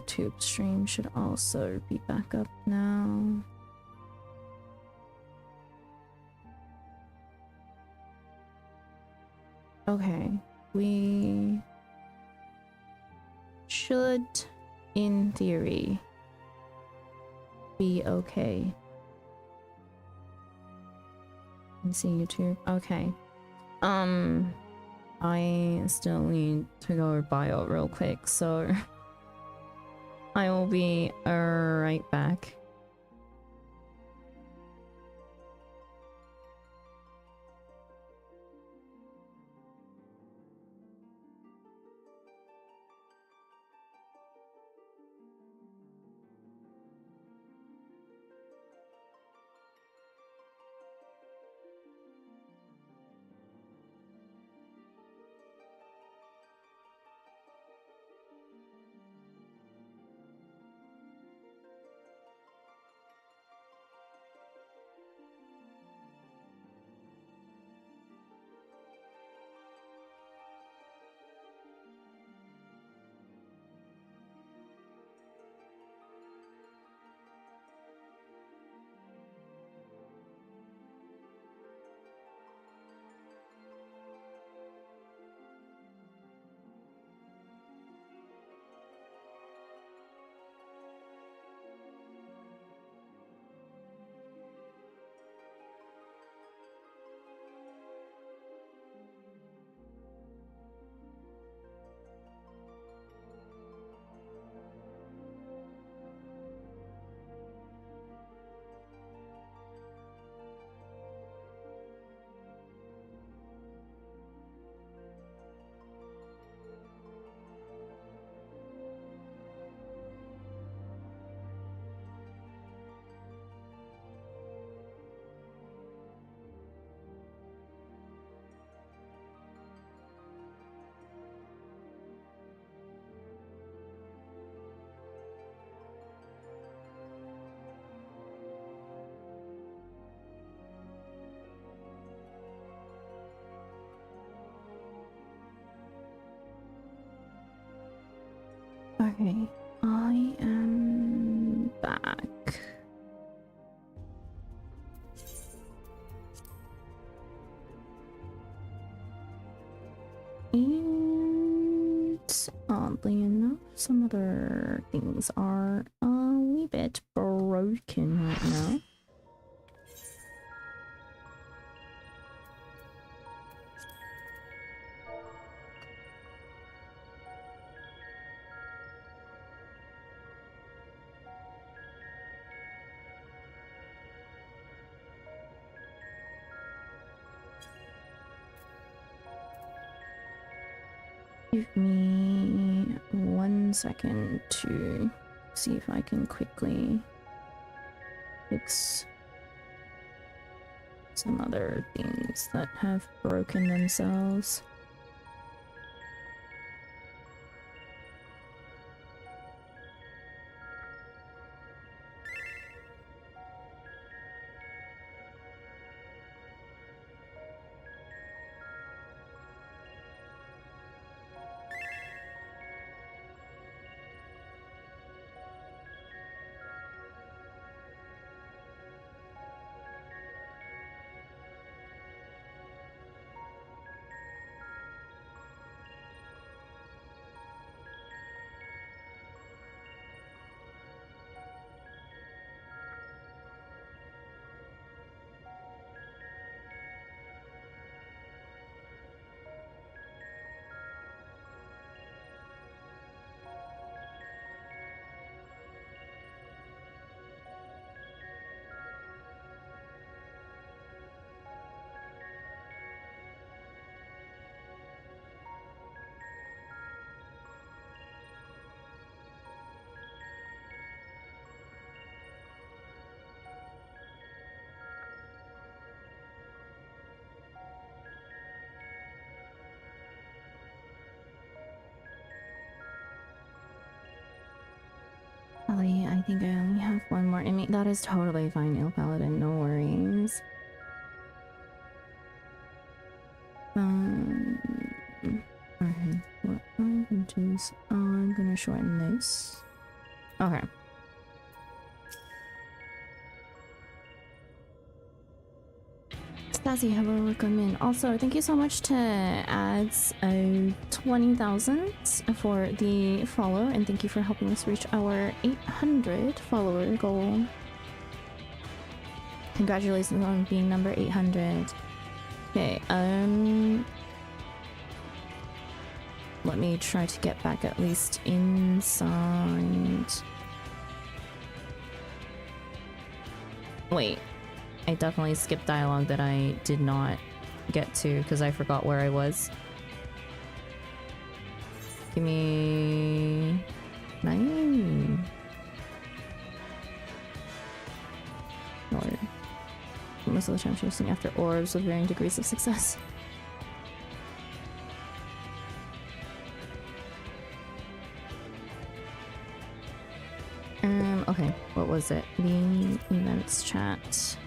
YouTube stream should also be back up now. Okay, we should, in theory, be okay. Let's see YouTube. Okay. I still need to go bio real quick, so I will be right back. Okay, I am back. And oddly enough, some other things are a wee bit broken right now. Give me 1 second to see if I can quickly fix some other things that have broken themselves. Ali, I think I only have one more. I mean, that is totally fine, Il Paladin, no worries. Okay, what I'm gonna do is I'm gonna shorten this. Okay. Stazzy, hello, welcome in. Also, thank you so much to ads 20,000 for the follow, and thank you for helping us reach our 800 follower goal. Congratulations on being number 800. Okay, let me try to get back at least inside. Wait. I definitely skipped dialogue that I did not get to because I forgot where I was. Give me 9. Lord. Most of the time chasing after orbs with varying degrees of success. Okay, what was it? The events chat.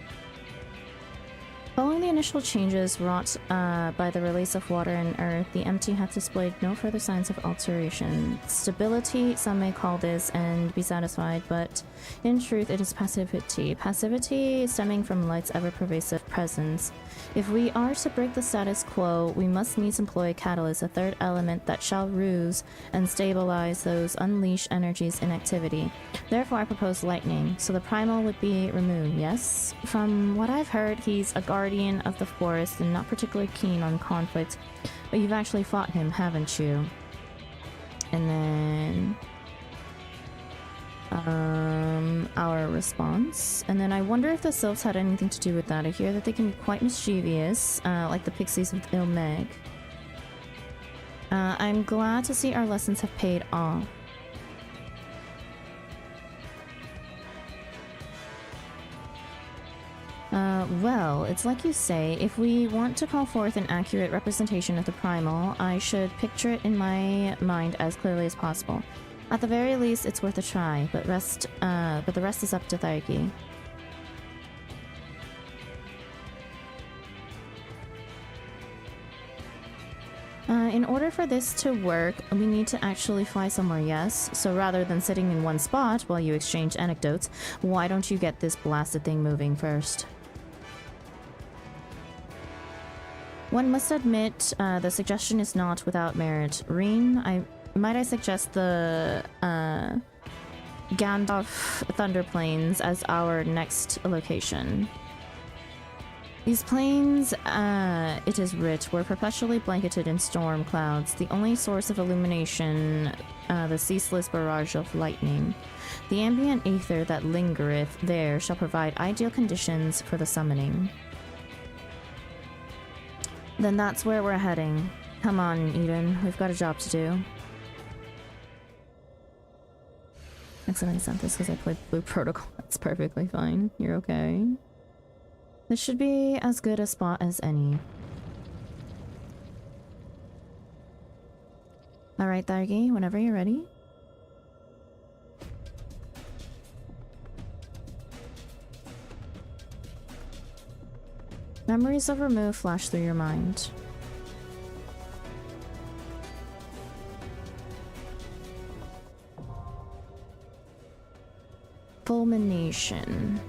Following the initial changes wrought by the release of water and earth, the MT has displayed no further signs of alteration. Stability, some may call this, and be satisfied, but in truth it is passivity. Passivity stemming from light's ever-pervasive presence. If we are to break the status quo, we must needs employ catalyst, a third element that shall ruse and stabilize those unleashed energies in activity. Therefore I propose lightning, so the primal would be removed, yes? From what I've heard, he's a guardian of the forest and not particularly keen on conflict, but you've actually fought him, haven't you? And then our response, and then I wonder if the sylphs had anything to do with that. I hear that they can be quite mischievous, like the pixies with Ilmeg. I'm glad to see our lessons have paid off. Well, it's like you say, if we want to call forth an accurate representation of the primal, I should picture it in my mind as clearly as possible. At the very least, it's worth a try, but the rest is up to Thargi. In order for this to work, we need to actually fly somewhere, yes? So rather than sitting in one spot while you exchange anecdotes, why don't you get this blasted thing moving first? One must admit, the suggestion is not without merit. Reen, might I suggest the Gandalf Thunder Plains as our next location. These plains, it is writ, were perpetually blanketed in storm clouds, the only source of illumination, the ceaseless barrage of lightning. The ambient aether that lingereth there shall provide ideal conditions for the summoning. Then that's where we're heading. Come on, Eden, we've got a job to do. Accidentally sent this because I played Blue Protocol. That's perfectly fine. You're okay. This should be as good a spot as any. Alright, Thargi, whenever you're ready. Memories of remove flash through your mind. Fulmination.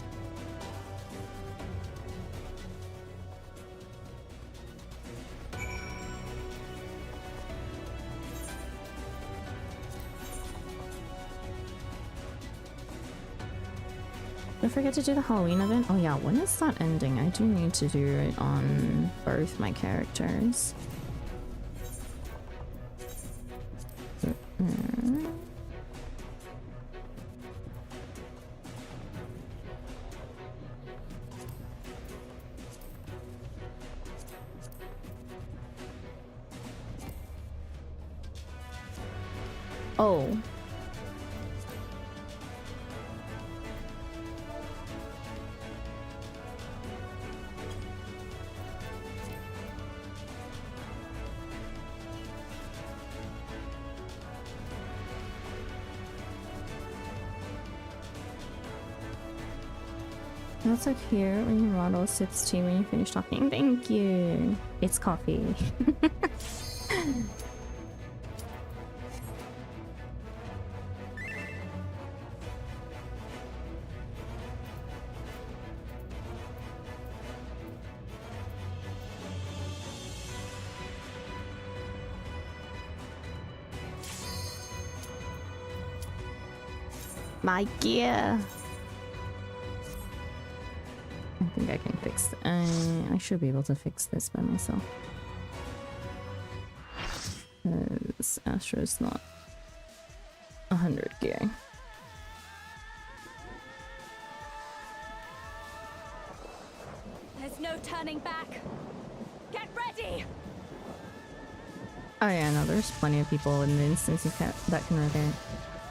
Don't forget to do the Halloween event. Oh yeah, when is that ending? I do need to do it on both my characters. Oh. That's like here when your model sips tea when you finish talking. Thank you. It's coffee. My gear. I think I can fix. I should be able to fix this by myself. Because Astro's not 100 gear. There's no turning back. Get ready. Oh yeah, no, there's plenty of people in the instance that can repair.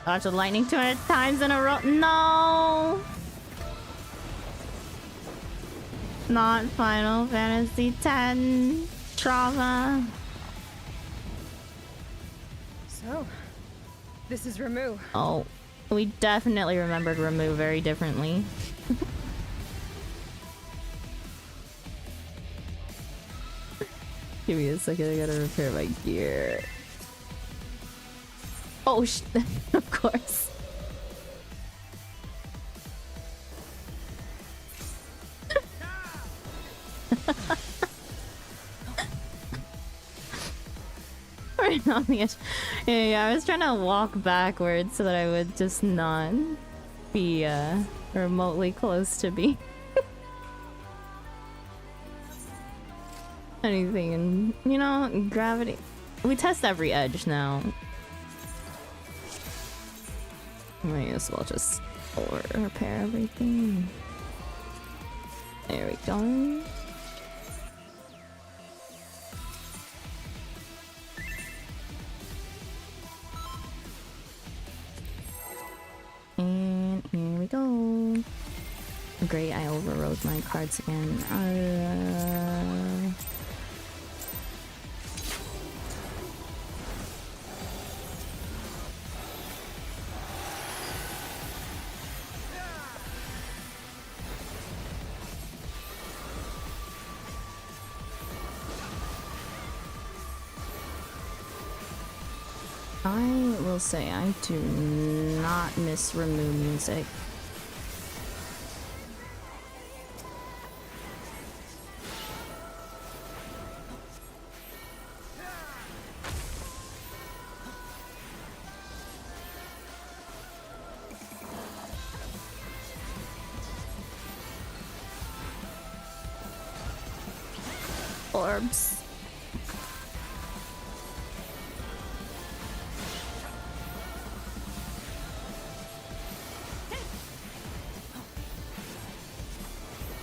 Dodge the lightning 200 times in a row. No! Not Final Fantasy X trauma. So, this is Ramu. Oh, we definitely remembered Ramu very differently. Give me a second, I gotta repair my gear. Oh, of course. Right on the edge. Yeah, I was trying to walk backwards so that I would just not be remotely close to be anything. And you know, gravity. We test every edge now. Might as well just repair everything. There we go. And here we go. Great, I overrode my cards again. I will say I do not miss Ramu music. Orbs.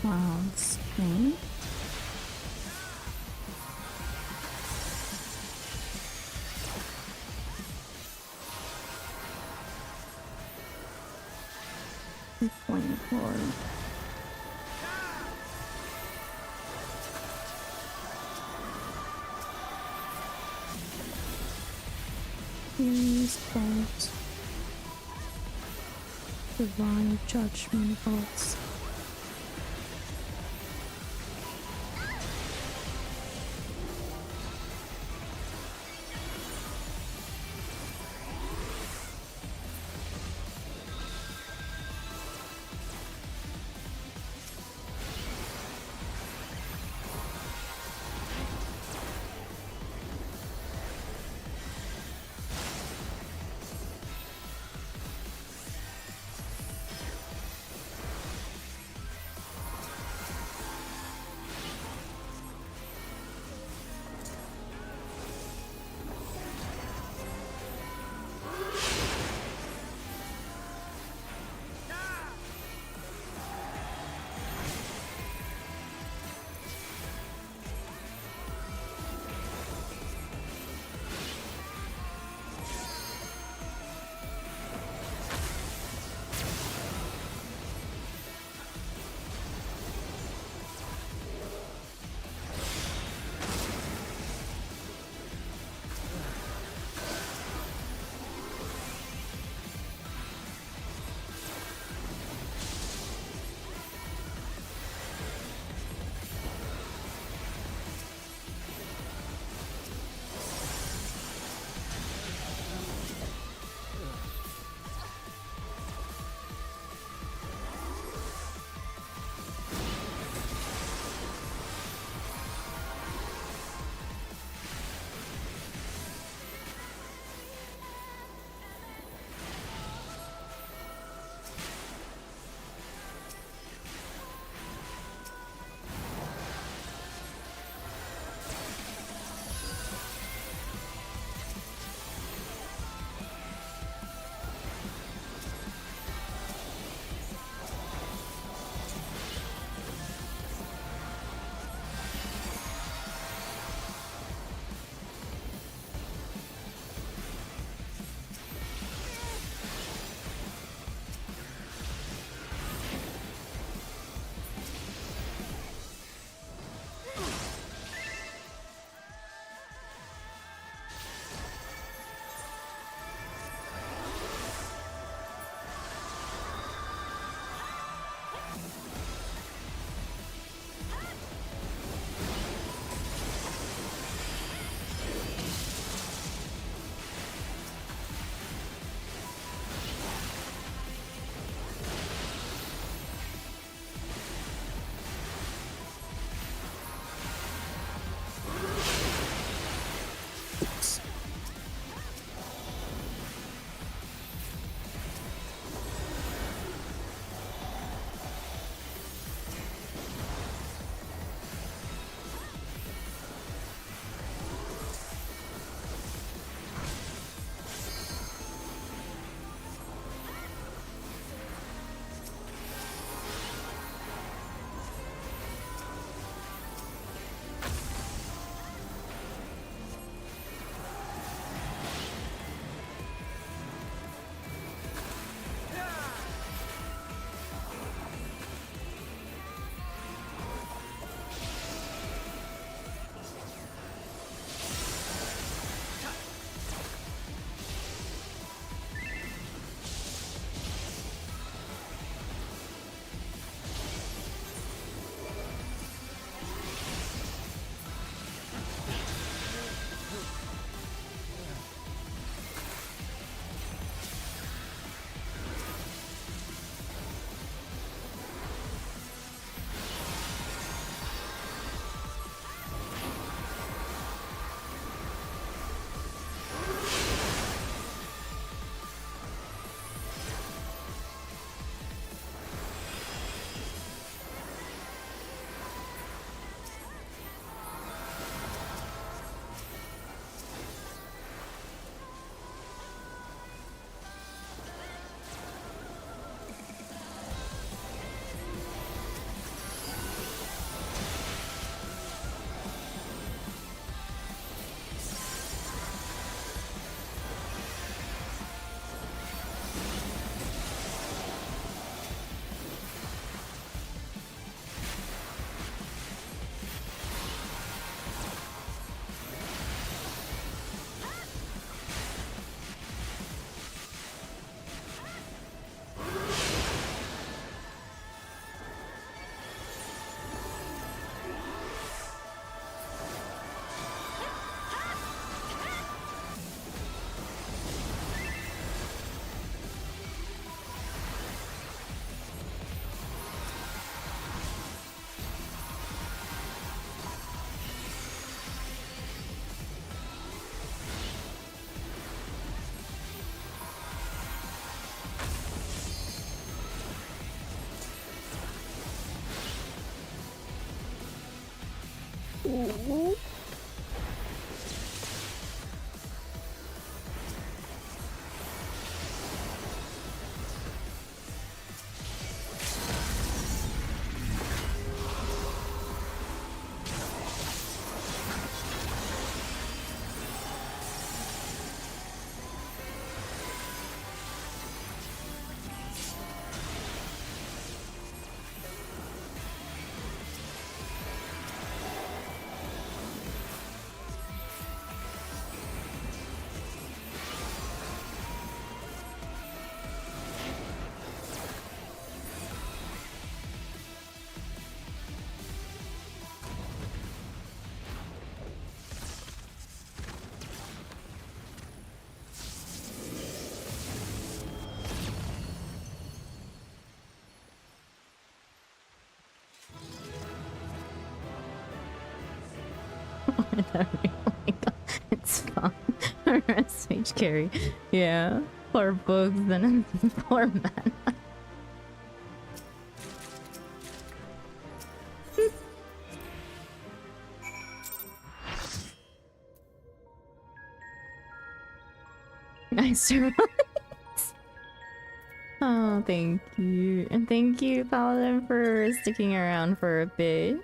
Wow, screen. Point forward. Please don't. Divine judgment bolts. It's fine. Speech carry. Yeah. Poor bugs and poor man. Nice surprise. Oh, thank you. And thank you, Paladin, for sticking around for a bit.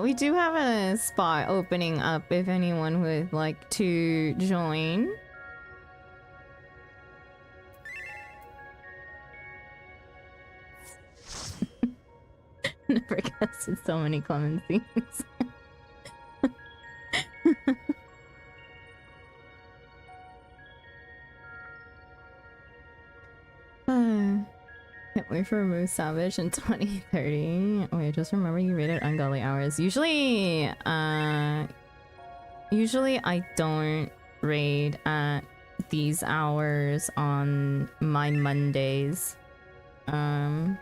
We do have a spot opening up if anyone would like to join. Never casted so many clemencies. Can't wait for Moose Savage in 2030. Wait, just remember you rated Ungodly Hours. Usually I don't raid at these hours on my Mondays. I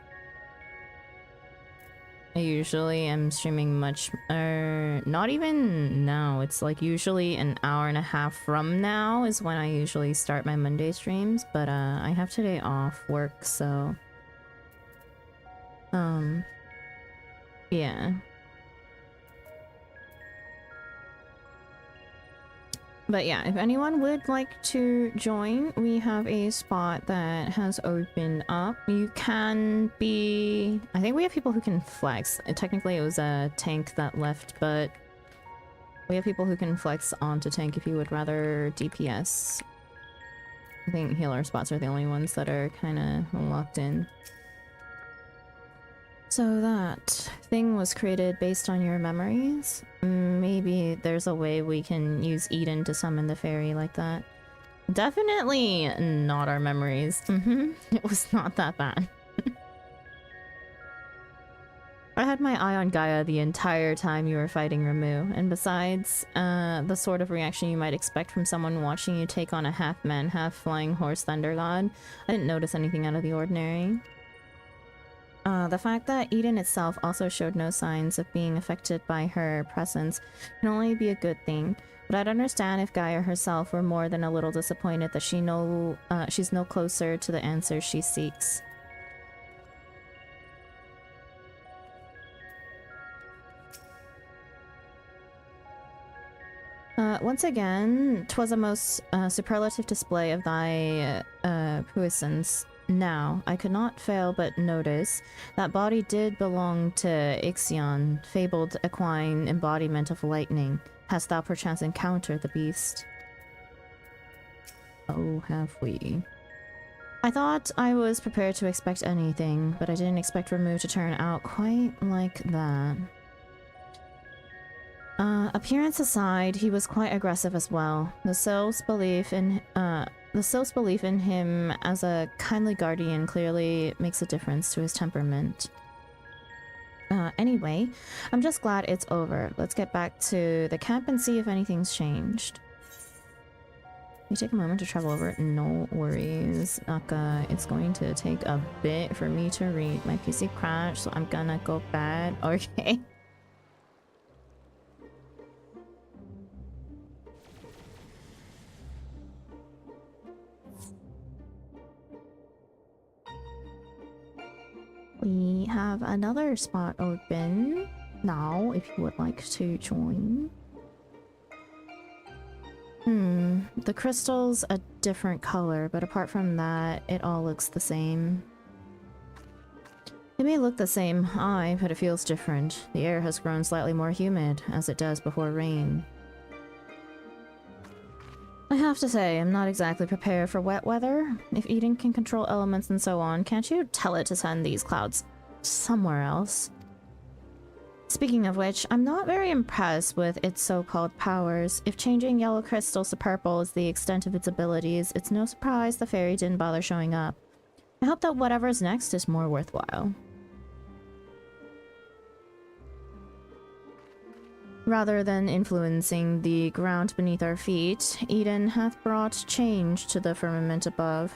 usually am streaming much, not even now. It's like usually an hour and a half from now is when I usually start my Monday streams, but I have today off work, so yeah. But yeah, if anyone would like to join, we have a spot that has opened up. You can be... I think we have people who can flex. Technically, it was a tank that left, but we have people who can flex onto tank if you would rather DPS. I think healer spots are the only ones that are kind of locked in. So that thing was created based on your memories. Maybe there's a way we can use Eden to summon the fairy like that. Definitely not our memories. It was not that bad. I had my eye on Gaia the entire time you were fighting Ramu, and besides, the sort of reaction you might expect from someone watching you take on a half-man, half-flying horse thunder god, I didn't notice anything out of the ordinary. The fact that Eden itself also showed no signs of being affected by her presence can only be a good thing, but I'd understand if Gaia herself were more than a little disappointed that she's no closer to the answers she seeks. Once again, 'twas a most superlative display of thy puissance. Now, I could not fail but notice that body did belong to Ixion, fabled equine embodiment of lightning. Hast thou perchance encountered the beast? Oh, have we? I thought I was prepared to expect anything, but I didn't expect Ramu to turn out quite like that. Appearance aside, he was quite aggressive as well. The Sylph's belief in him as a kindly guardian clearly makes a difference to his temperament. Anyway, I'm just glad it's over. Let's get back to the camp and see if anything's changed. You take a moment to travel over it. No worries. It's going to take a bit for me to read. My PC crashed, so I'm gonna go bad. Okay. we have another spot open now, if you would like to join. The crystal's a different color, but apart from that, it all looks the same. It may look the same high, but it feels different. The air has grown slightly more humid, as it does before rain. I have to say, I'm not exactly prepared for wet weather. If Eden can control elements and so on, can't you tell it to send these clouds somewhere else? Speaking of which, I'm not very impressed with its so-called powers. If changing yellow crystals to purple is the extent of its abilities, it's no surprise the fairy didn't bother showing up. I hope that whatever's next is more worthwhile. Rather than influencing the ground beneath our feet, Eden hath brought change to the firmament above.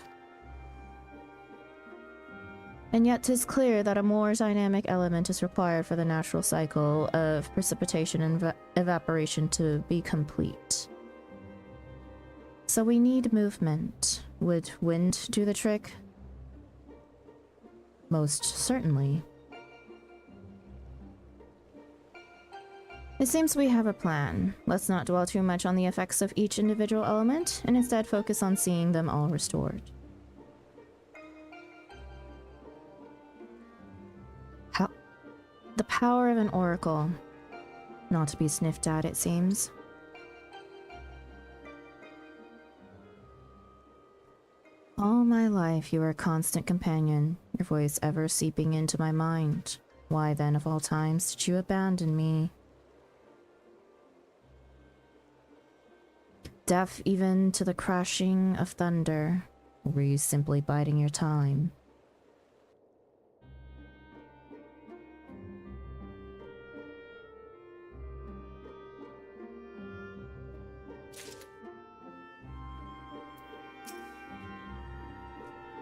And yet 'tis clear that a more dynamic element is required for the natural cycle of precipitation and evaporation to be complete. So we need movement. Would wind do the trick? Most certainly. It seems we have a plan. Let's not dwell too much on the effects of each individual element, and instead focus on seeing them all restored. The power of an oracle. Not to be sniffed at, it seems. All my life you were a constant companion, your voice ever seeping into my mind. Why then, of all times, did you abandon me? Deaf even to the crashing of thunder, or were you simply biding your time?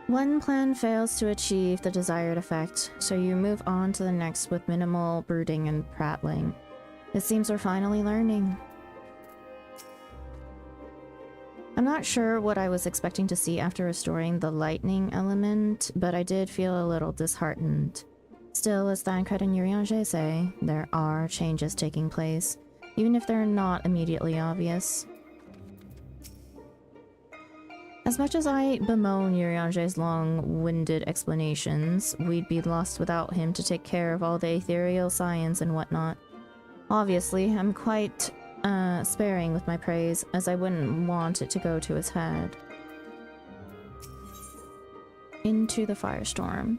One plan fails to achieve the desired effect, so you move on to the next with minimal brooding and prattling. It seems we're finally learning. I'm not sure what I was expecting to see after restoring the lightning element, but I did feel a little disheartened. Still, as Thancred and Urianger say, there are changes taking place, even if they're not immediately obvious. As much as I bemoan Urianger's long-winded explanations, we'd be lost without him to take care of all the ethereal science and whatnot. Obviously, I'm quite sparing with my praise, as I wouldn't want it to go to his head. Into the firestorm.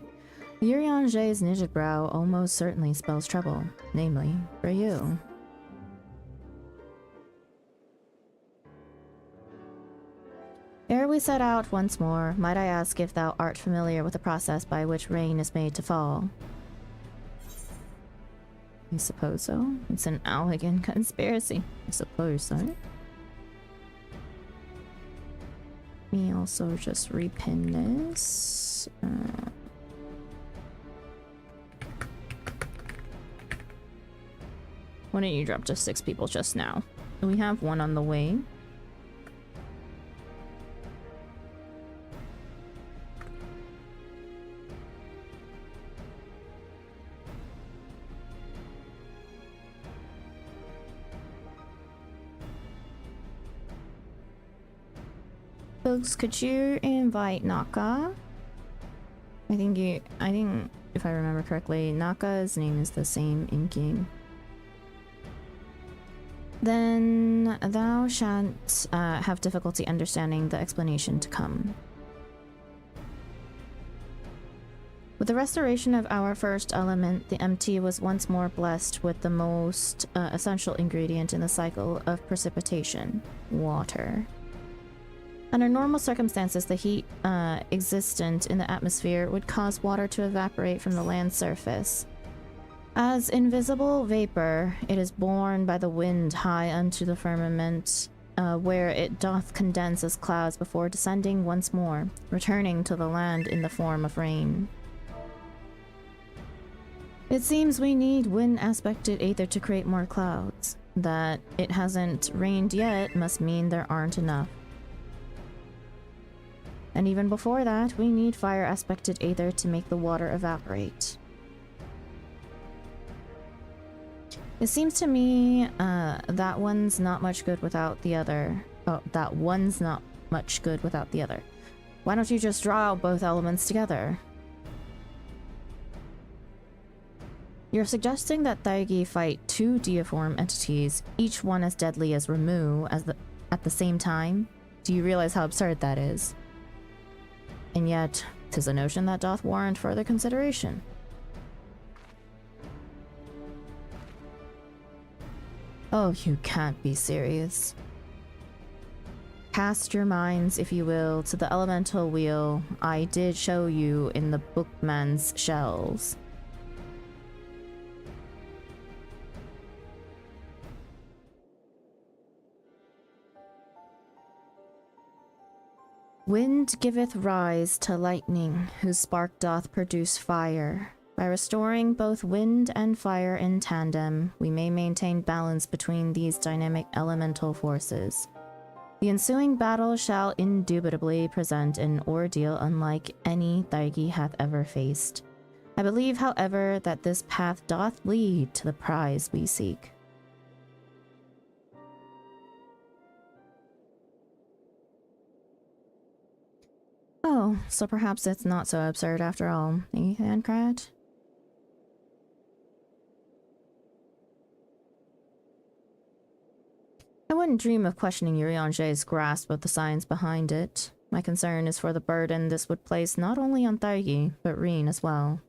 Urianger's knitted brow almost certainly spells trouble, namely, for you. Ere we set out once more, might I ask if thou art familiar with the process by which rain is made to fall? I suppose so. It's an elegant conspiracy. I suppose so. Let me also just repin this. Why didn't you drop just 6 people just now? We have one on the way. Folks, could you invite Naka? I think if I remember correctly, Naka's name is the same in game. Then thou shan't have difficulty understanding the explanation to come. With the restoration of our first element, the MT was once more blessed with the most essential ingredient in the cycle of precipitation: water. Under normal circumstances, the heat existent in the atmosphere would cause water to evaporate from the land surface. As invisible vapor, it is borne by the wind high unto the firmament, where it doth condense as clouds before descending once more, returning to the land in the form of rain. It seems we need wind-aspected aether to create more clouds. That it hasn't rained yet must mean there aren't enough. And even before that, we need fire-aspected aether to make the water evaporate. It seems to me that one's not much good without the other. Oh, that one's not much good without the other. Why don't you just draw out both elements together? You're suggesting that Daigi fight two deiform entities, each one as deadly as Ramu, at the same time? Do you realize how absurd that is? And yet, 'tis a notion that doth warrant further consideration. Oh, you can't be serious. Cast your minds, if you will, to the elemental wheel I did show you in the bookman's shelves. Wind giveth rise to lightning, whose spark doth produce fire. By restoring both wind and fire in tandem, we may maintain balance between these dynamic elemental forces. The ensuing battle shall indubitably present an ordeal unlike any Daigi hath ever faced. I believe, however, that this path doth lead to the prize we seek. Oh, so perhaps it's not so absurd after all, eh, Thancred? I wouldn't dream of questioning Urianger's grasp of the science behind it. My concern is for the burden this would place not only on Daigi, but Reen as well.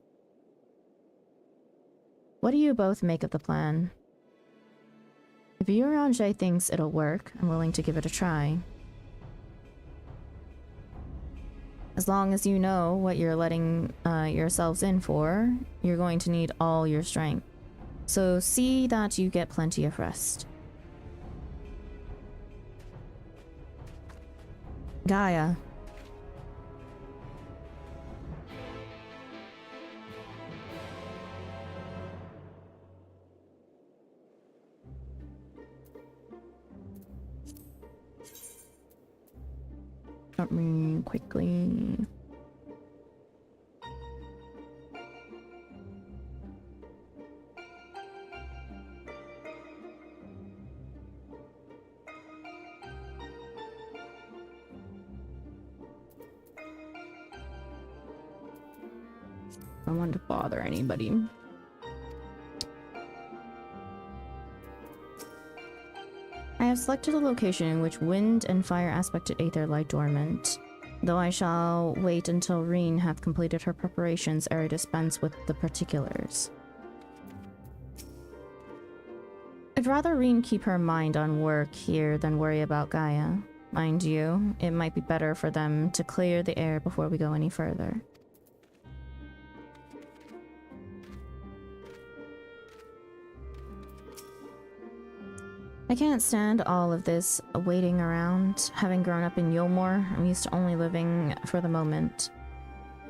What do you both make of the plan? If Urianger thinks it'll work, I'm willing to give it a try. As long as you know what you're letting yourselves in for, you're going to need all your strength. So see that you get plenty of rest. Gaia. Let me quickly... I don't want to bother anybody. I have selected a location in which wind and fire aspected aether lie dormant, though I shall wait until Reen hath completed her preparations ere I dispense with the particulars. I'd rather Reen keep her mind on work here than worry about Gaia. Mind you, it might be better for them to clear the air before we go any further. I can't stand all of this waiting around. Having grown up in Yulmore, I'm used to only living for the moment.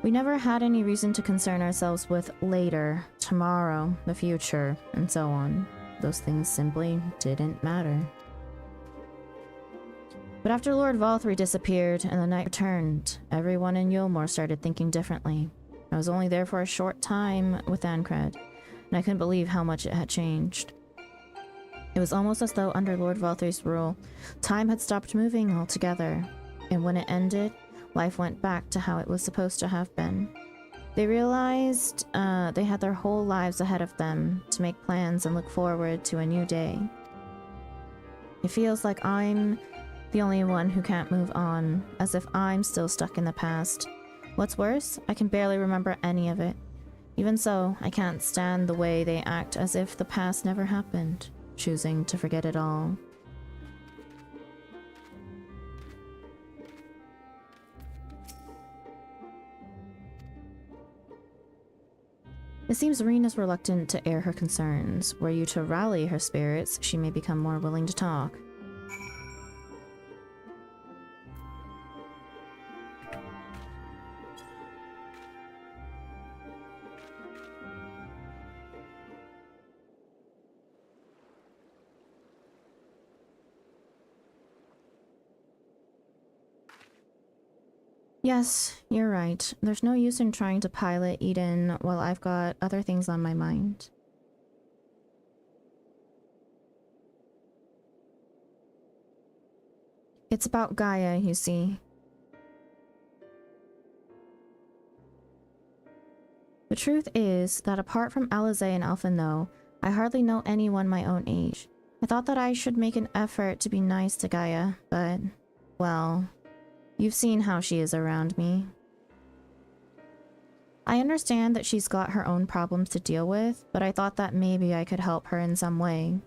We never had any reason to concern ourselves with later, tomorrow, the future, and so on. Those things simply didn't matter. But after Lord Valthree disappeared and the night returned, everyone in Yulmore started thinking differently. I was only there for a short time with Thancred, and I couldn't believe how much it had changed. It was almost as though under Lord Valthry's rule, time had stopped moving altogether, and when it ended, life went back to how it was supposed to have been. They realized they had their whole lives ahead of them to make plans and look forward to a new day. It feels like I'm the only one who can't move on, as if I'm still stuck in the past. What's worse, I can barely remember any of it. Even so, I can't stand the way they act as if the past never happened, choosing to forget it all. It seems Reen is reluctant to air her concerns. Were you to rally her spirits, she may become more willing to talk. Yes, you're right. There's no use in trying to pilot Eden while I've got other things on my mind. It's about Gaia, you see. The truth is that apart from Alize and Alphino, I hardly know anyone my own age. I thought that I should make an effort to be nice to Gaia, but, well, you've seen how she is around me. I understand that she's got her own problems to deal with, but I thought that maybe I could help her in some way.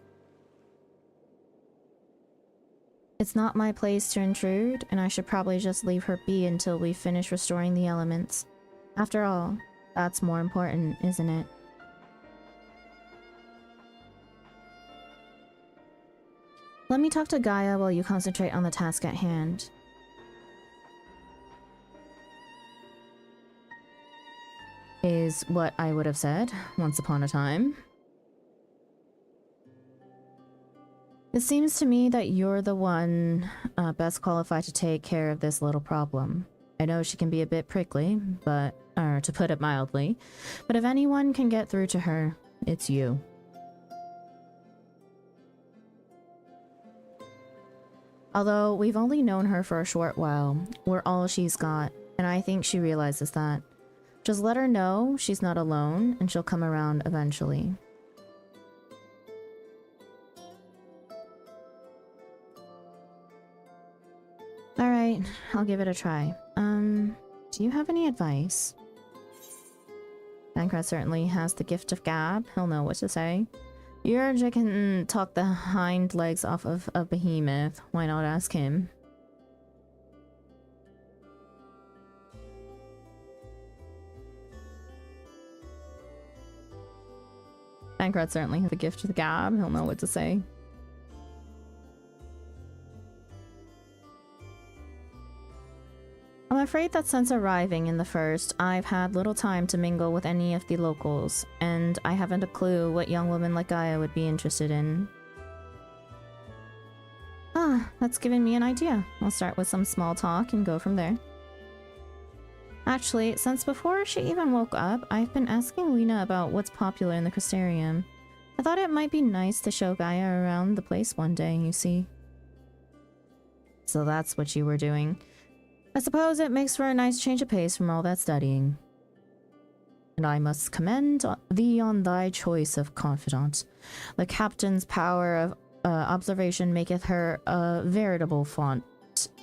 It's not my place to intrude, and I should probably just leave her be until we finish restoring the elements. After all, that's more important, isn't it? Let me talk to Gaia while you concentrate on the task at hand. Is what I would have said once upon a time. It seems to me that you're the one best qualified to take care of this little problem. I know she can be a bit prickly, but, to put it mildly, but if anyone can get through to her, it's you. Although we've only known her for a short while, we're all she's got, and I think she realizes that. Just let her know she's not alone, and she'll come around eventually. Alright, I'll give it a try. Do you have any advice? Bankrat certainly has the gift of gab. He'll know what to say. Yurja can talk the hind legs off of a behemoth. Why not ask him? Bankrat certainly has the gift of the gab. He'll know what to say. I'm afraid that since arriving in the first, I've had little time to mingle with any of the locals, and I haven't a clue what young women like Gaia would be interested in. Ah, that's given me an idea. I'll start with some small talk and go from there. Actually, since before she even woke up, I've been asking Lena about what's popular in the Crystarium. I thought it might be nice to show Gaia around the place one day, you see. So that's what you were doing. I suppose it makes for a nice change of pace from all that studying. And I must commend thee on thy choice of confidant. The captain's power of observation maketh her a veritable font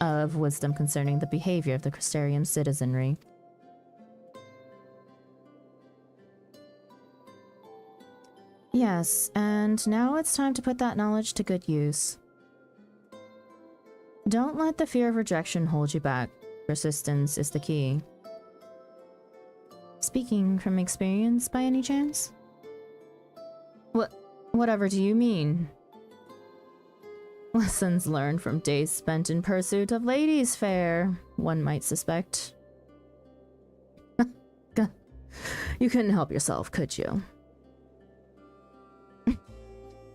of wisdom concerning the behavior of the Crystarium citizenry. Yes, and now it's time to put that knowledge to good use. Don't let the fear of rejection hold you back. Persistence is the key. Speaking from experience, by any chance? Whatever do you mean? Lessons learned from days spent in pursuit of ladies' fare, one might suspect. You couldn't help yourself, could you?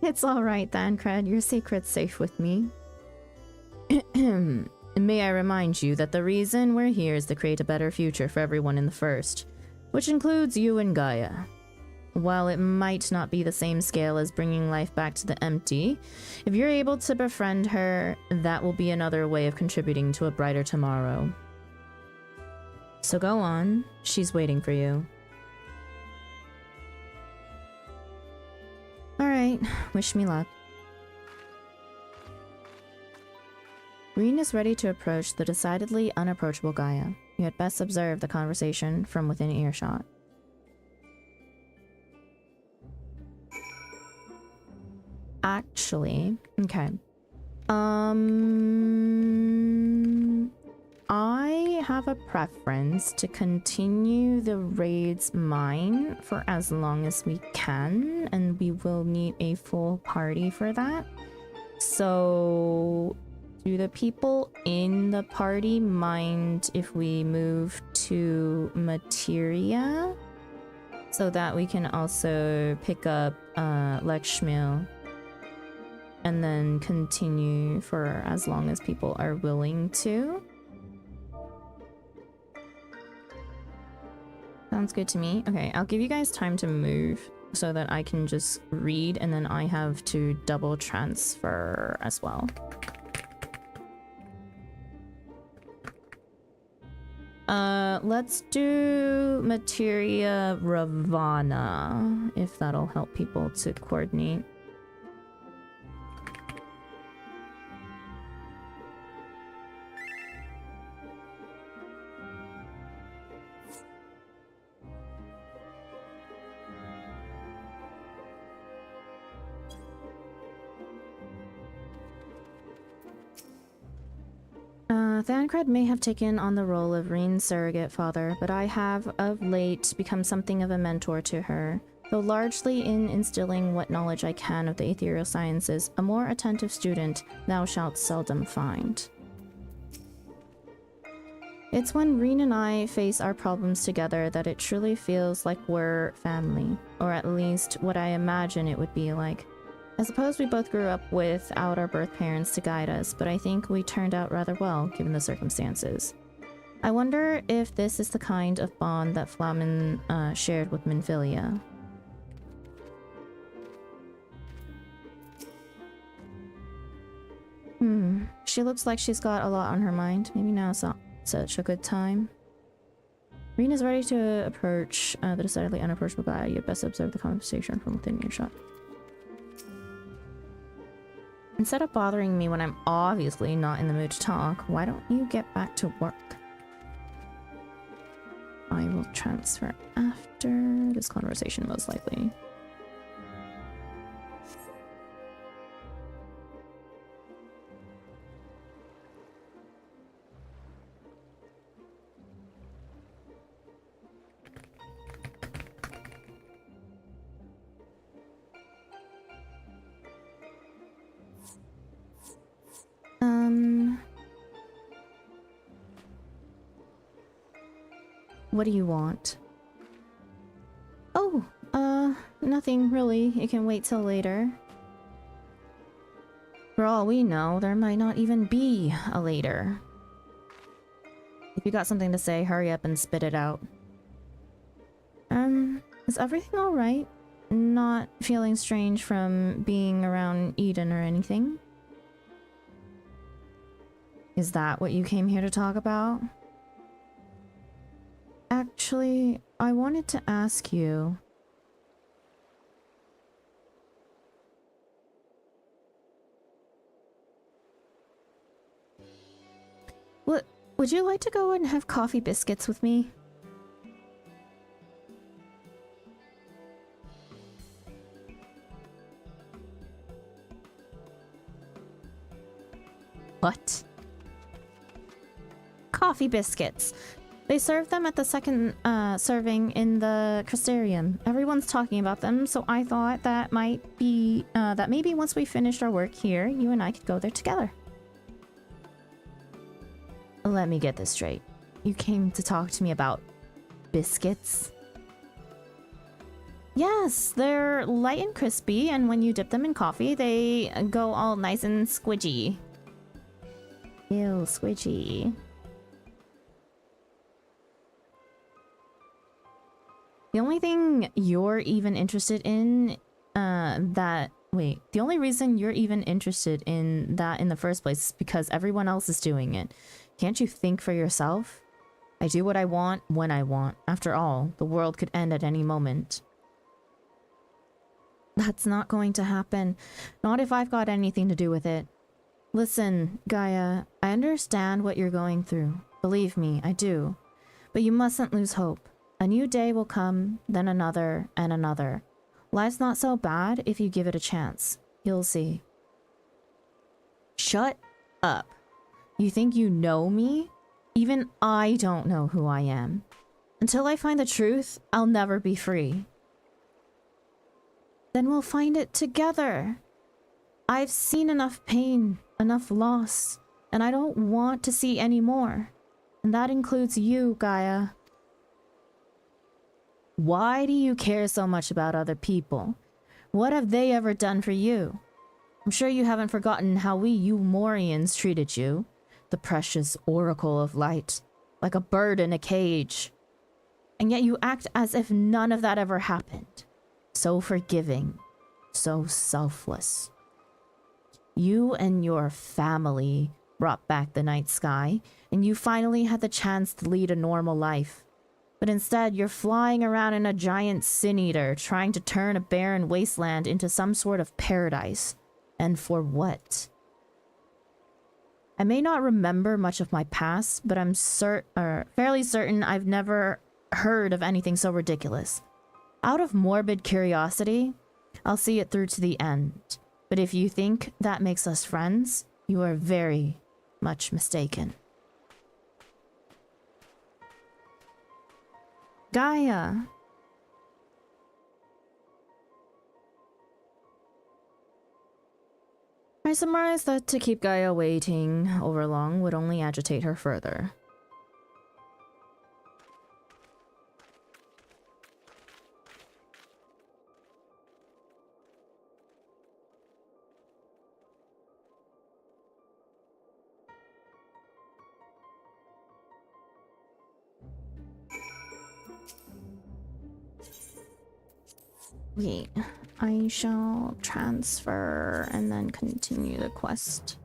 It's alright, Thancred. Your secret's safe with me. May I remind you that the reason we're here is to create a better future for everyone in the First, which includes you and Gaia. While it might not be the same scale as bringing life back to the empty, if you're able to befriend her, that will be another way of contributing to a brighter tomorrow. So go on, she's waiting for you. Alright, wish me luck. Reen is ready to approach the decidedly unapproachable Gaia. You had best observe the conversation from within earshot. Actually, okay. I have a preference to continue the raid's mine for as long as we can, and we will need a full party for that. So, do the people in the party mind if we move to Materia? So that we can also pick up Lexshmil and then continue for as long as people are willing to. Sounds good to me. Okay, I'll give you guys time to move so that I can just read, and then I have to double transfer as well. Let's do Materia Ravana, if that'll help people to coordinate. Thancred may have taken on the role of Reen's surrogate father, but I have of late become something of a mentor to her. Though largely in instilling what knowledge I can of the ethereal sciences, a more attentive student thou shalt seldom find. It's when Reen and I face our problems together that it truly feels like we're family, or at least what I imagine it would be like. I suppose we both grew up without our birth parents to guide us, but I think we turned out rather well, given the circumstances. I wonder if this is the kind of bond that Flamen shared with Minfilia. She looks like she's got a lot on her mind. Maybe now's not such a good time. Reen is ready to approach the decidedly unapproachable guy. You'd best observe the conversation from within earshot. Instead of bothering me when I'm obviously not in the mood to talk, why don't you get back to work? I will transfer after this conversation, most likely. What do you want? Oh, nothing really. It can wait till later. For all we know, there might not even be a later. If you got something to say, hurry up and spit it out. Is everything alright? Not feeling strange from being around Eden or anything? Is that what you came here to talk about? Actually, I wanted to ask you. Would you like to go and have coffee biscuits with me? What? Coffee biscuits. They serve them at the second serving in the Crystarium. Everyone's talking about them, so I thought that might be that maybe once we finished our work here, you and I could go there together. Let me get this straight. You came to talk to me about biscuits? Yes, they're light and crispy, and when you dip them in coffee, they go all nice and squidgy. Ew, squidgy. The only thing you're even interested in, the only reason you're even interested in that in the first place is because everyone else is doing it. Can't you think for yourself? I do what I want when I want. After all, the world could end at any moment. That's not going to happen. Not if I've got anything to do with it. Listen, Gaia, I understand what you're going through. Believe me, I do. But you mustn't lose hope. A new day will come, then another, and another. Life's not so bad if you give it a chance. You'll see. Shut up. You think you know me? Even I don't know who I am. Until I find the truth, I'll never be free. Then we'll find it together. I've seen enough pain, enough loss, and I don't want to see any more. And that includes you, Gaia. Why do you care so much about other people? What have they ever done for you? I'm sure you haven't forgotten how we Umorians treated you. The precious oracle of light, like a bird in a cage. And yet you act as if none of that ever happened. So forgiving, so selfless. You and your family brought back the night sky, and you finally had the chance to lead a normal life. But instead, you're flying around in a giant sin-eater, trying to turn a barren wasteland into some sort of paradise. And for what? I may not remember much of my past, but I'm fairly certain I've never heard of anything so ridiculous. Out of morbid curiosity, I'll see it through to the end. But if you think that makes us friends, you are very much mistaken. Gaia. I surmised that to keep Gaia waiting over long would only agitate her further. Wait, I shall transfer and then continue the quest.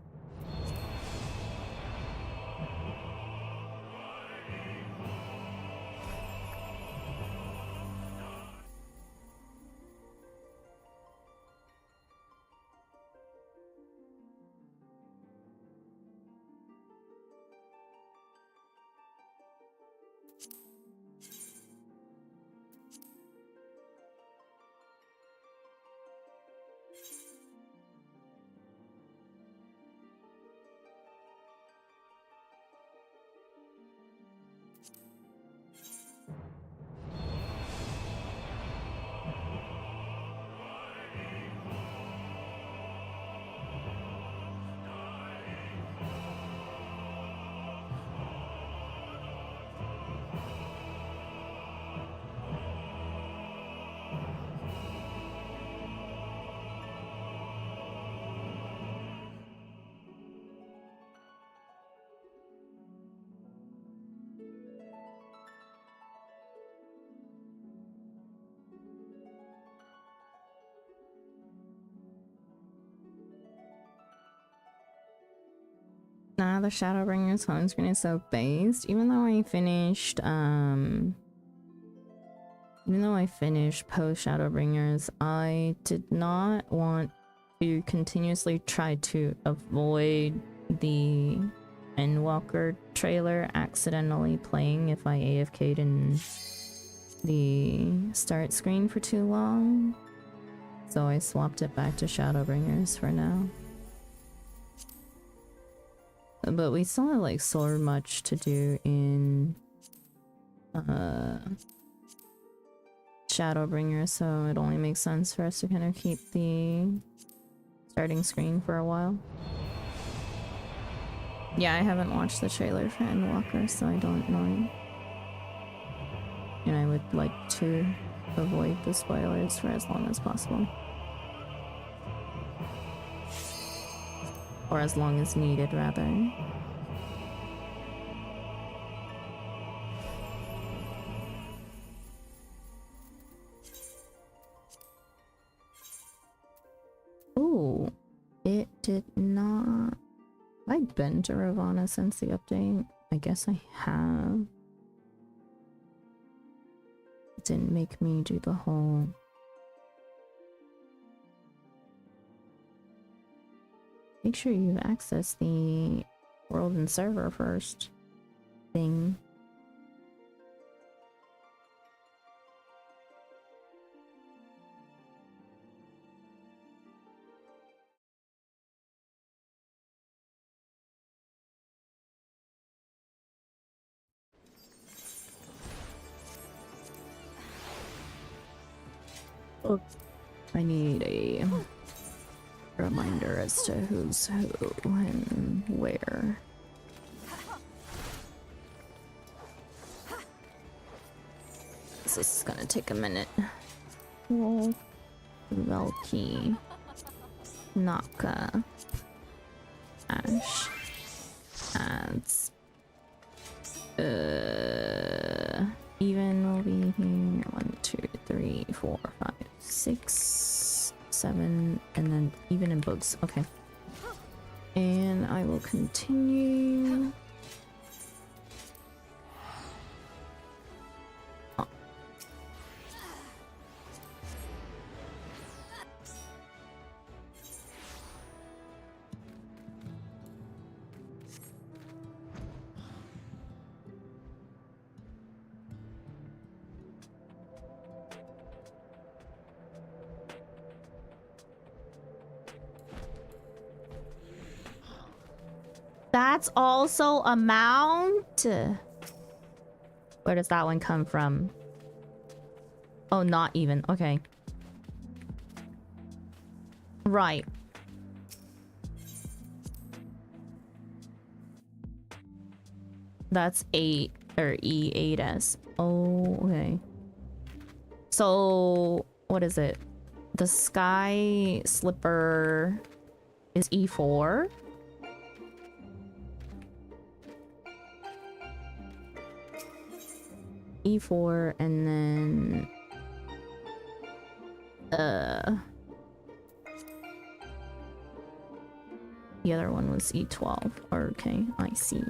Nah, the Shadowbringers home screen is so based. Even though I finished post Shadowbringers, I did not want to continuously try to avoid the Endwalker trailer accidentally playing if I AFK'd in the start screen for too long. So I swapped it back to Shadowbringers for now. But we still have like so much to do in Shadowbringer, so it only makes sense for us to kind of keep the starting screen for a while. Yeah, I haven't watched the trailer for Endwalker, so I don't know. And I would like to avoid the spoilers for as long as possible. Or as long as needed, rather. Ooh, it did not... I've been to Ravana since the update. I guess I have. It didn't make me do the whole... Make sure you've accessed the world and server first thing. Oh, I need a reminder as to who's who and where. This is gonna take a minute. Wolf, Velky, Naka, Ash, Ads. Even will be here. 1, 2, 3, 4, 5, 6, 7, and then even in books. Okay. And I will continue. Oh. That's also a mount? Where does that one come from? Oh, not even. Okay. Right. That's 8 or E8S. Oh, okay. So, what is it? The Sky Slipper is E4. E4 and then the other one was E12. Okay, I see.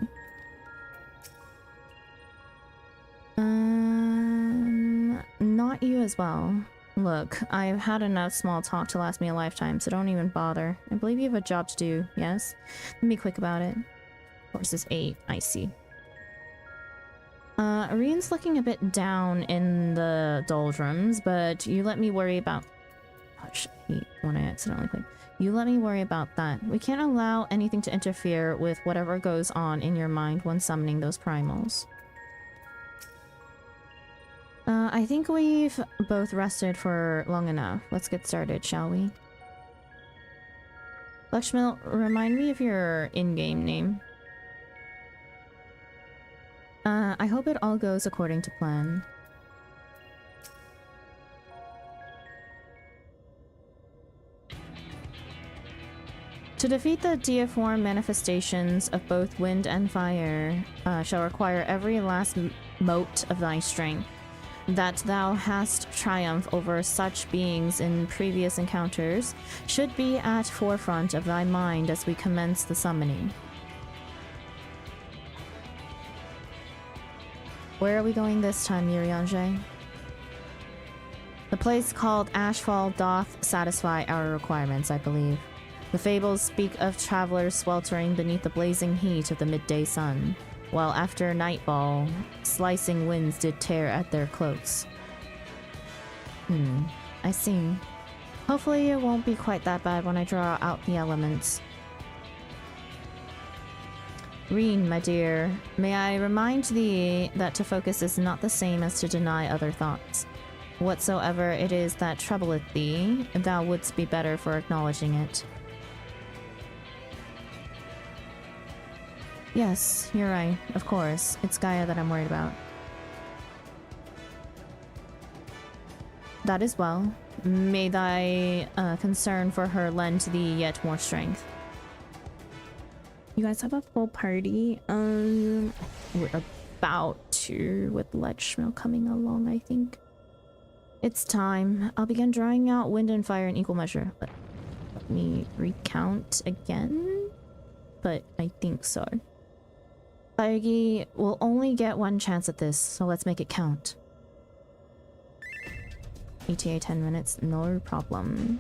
Not you as well. Look, I've had enough small talk to last me a lifetime, so don't even bother. I believe you have a job to do, yes? Let me be quick about it. Course is 8, I see. Arine's looking a bit down in the doldrums, but you let me worry about... Gosh, I hate when I accidentally click. You let me worry about that. We can't allow anything to interfere with whatever goes on in your mind when summoning those primals. I think we've both rested for long enough. Let's get started, shall we? Lakshmi, remind me of your in-game name. I hope it all goes according to plan. To defeat the deiform manifestations of both wind and fire, shall require every last mote of thy strength. That thou hast triumphed over such beings in previous encounters should be at forefront of thy mind as we commence the summoning. Where are we going this time, Urianger? The place called Ashfall doth satisfy our requirements, I believe. The fables speak of travelers sweltering beneath the blazing heat of the midday sun, while after nightfall, slicing winds did tear at their cloaks. I see. Hopefully it won't be quite that bad when I draw out the elements. Reen, my dear, may I remind thee that to focus is not the same as to deny other thoughts. Whatsoever it is that troubleth thee, thou wouldst be better for acknowledging it. Yes, you're right. Of course. It's Gaia that I'm worried about. That is well. May thy concern for her lend thee yet more strength. You guys have a full party? We're about to, with Ledgemill coming along, I think. It's time. I'll begin drawing out wind and fire in equal measure. Let me recount again. But I think so. Firegi will only get one chance at this, so let's make it count. ETA 10 minutes, no problem.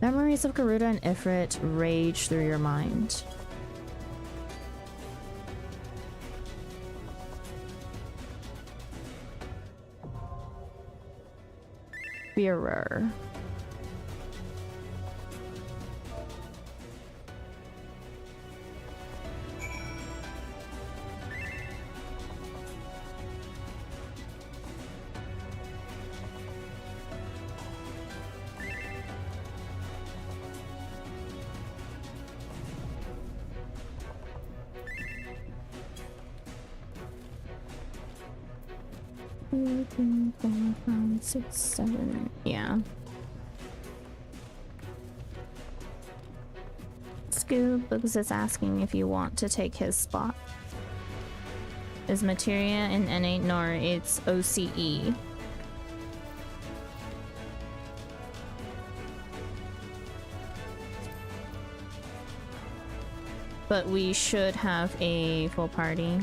Memories of Garuda and Ifrit rage through your mind. Bearer. Two, 3, 4, 5, 6, 7. Yeah. Scoop is asking if you want to take his spot. Is materia in N8 nor it's OCE? But we should have a full party.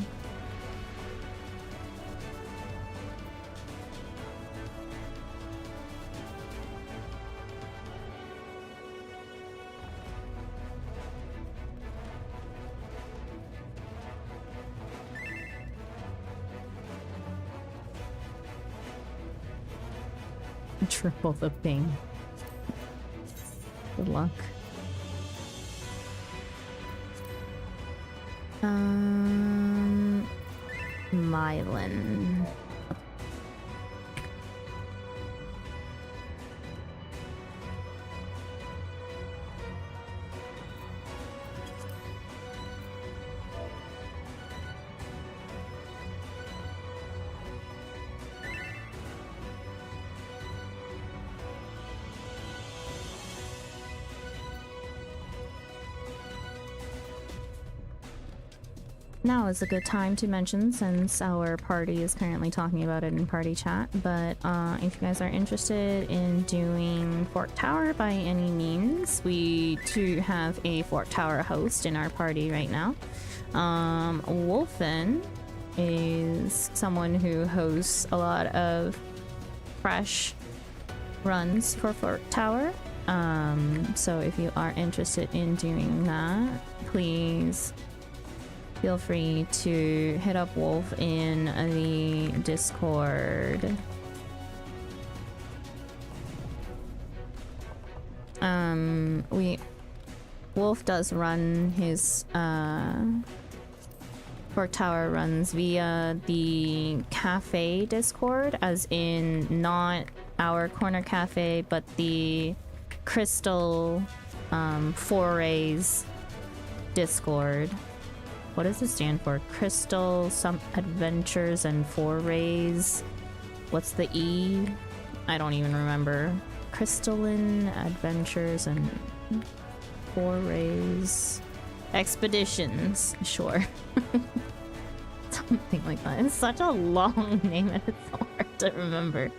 Triple the ping. Good luck. Mylan. Now is a good time to mention, since our party is currently talking about it in party chat, but if you guys are interested in doing Fort Tower by any means, we do have a Fort Tower host in our party right now. Wolfen is someone who hosts a lot of fresh runs for Fort Tower. So if you are interested in doing that, please feel free to hit up Wolf in the Discord. Wolf does run his Fort Tower runs via the cafe Discord, as in not our corner cafe, but the Crystal Forays Discord. What does it stand for? Crystal some adventures and forays. What's the E? I don't even remember. Crystalline adventures and forays. Expeditions. Sure. Something like that. It's such a long name and it's so hard to remember.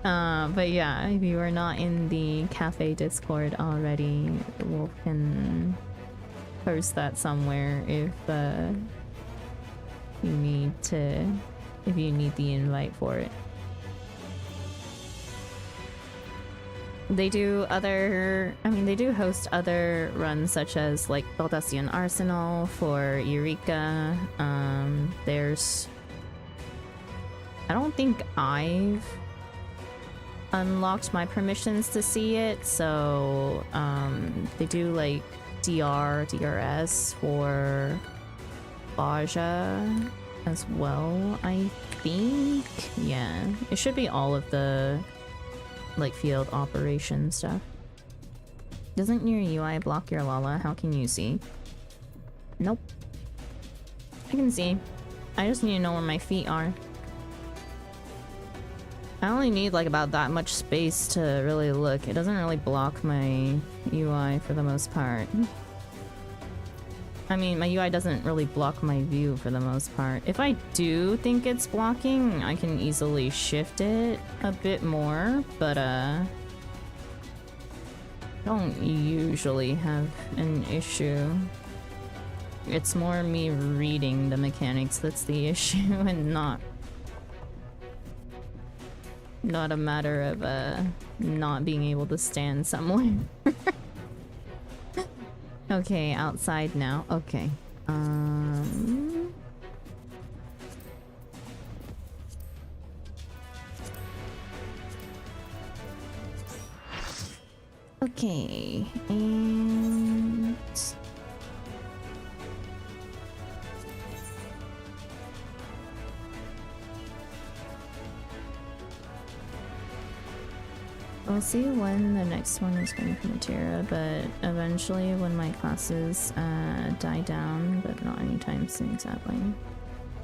But yeah, if you are not in the cafe Discord already, Wolf can post that somewhere if you need the invite for it. They do host other runs, such as like Baldassian Arsenal for Eureka. I don't think I've unlocked my permissions to see it, so they do like DRS for Baja as well, I think. Yeah, it should be all of the like field operation stuff. Doesn't your UI block your Lala? How can you see? Nope. I can see. I just need to know where my feet are. I only need like about that much space to really look. It doesn't really block my UI for the most part. I mean, my UI doesn't really block my view for the most part. If I do think it's blocking, I can easily shift it a bit more, but don't usually have an issue. It's more me reading the mechanics that's the issue, and not a matter of not being able to stand somewhere. Okay, outside now. Okay. Okay, and we'll see when the next one is coming from Matera, but eventually when my classes die down, but not anytime soon, sadly.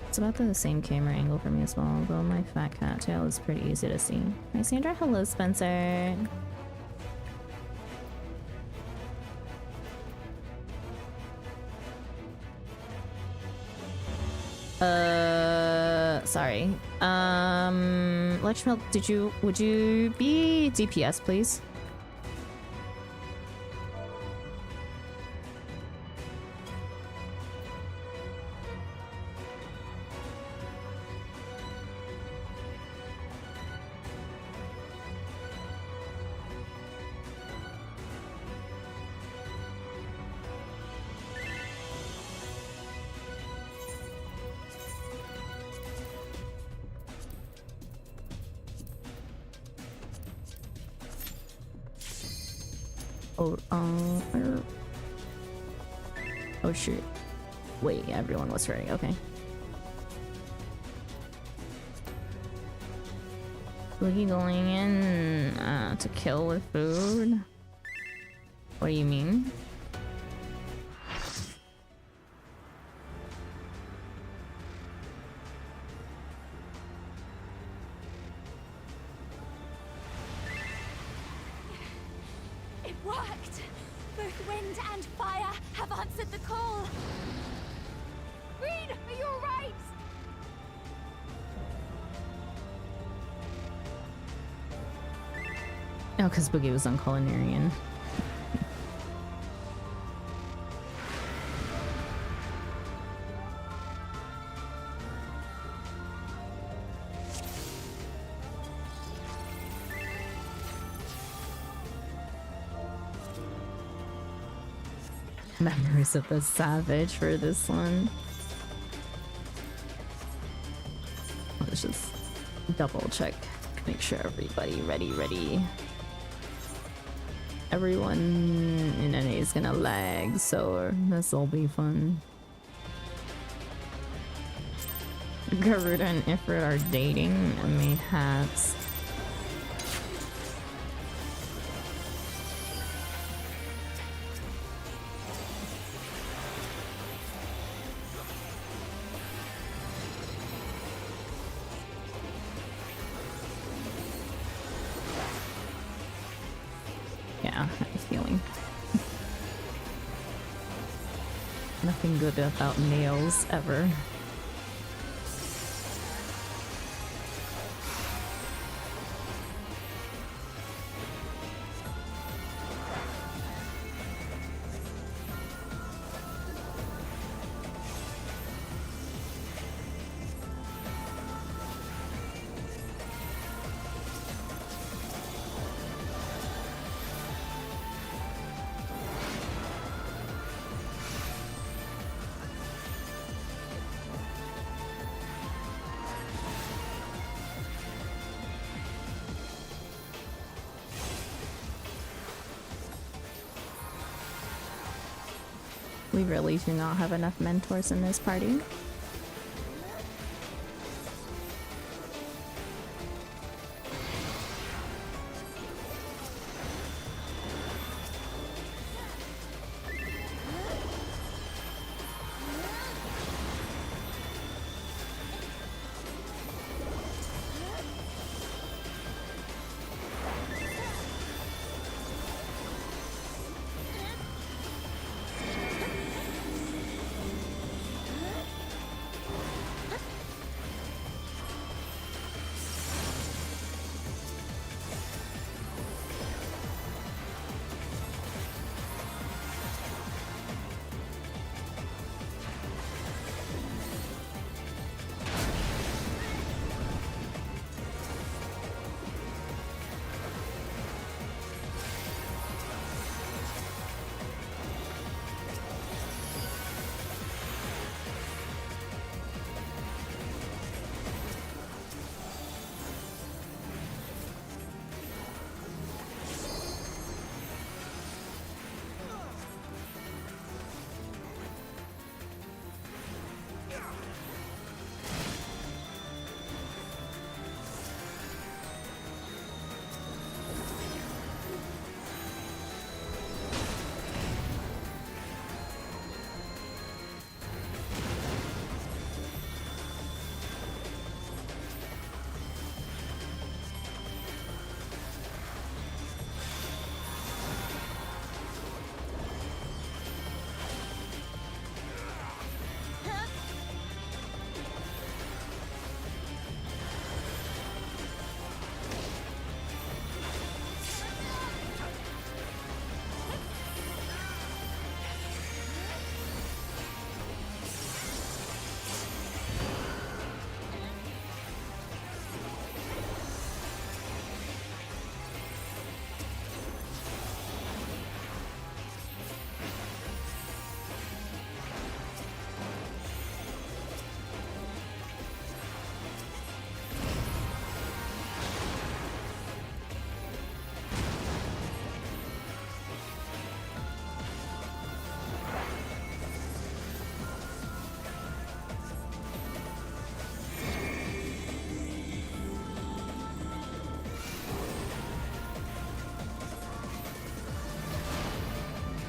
It's about the same camera angle for me as well, though my fat cat tail is pretty easy to see. Hi Sandra, hello Spencer. Sorry. Lechmilk, would you be DPS, please? Oh, oh shoot. Wait, everyone was ready. Okay. Boogie going in to kill with food? What do you mean? It worked! Both wind and fire have answered the call! Reed, are you alright? Oh, because Boogie was on Culinarian. Memories of the Savage for this one. Let's just double check. Make sure everybody ready. Everyone in NA is gonna lag, so this'll be fun. Garuda and Ifrit are dating, mayhaps. Yeah, I have a feeling. Nothing good about nails ever. We really do not have enough mentors in this party.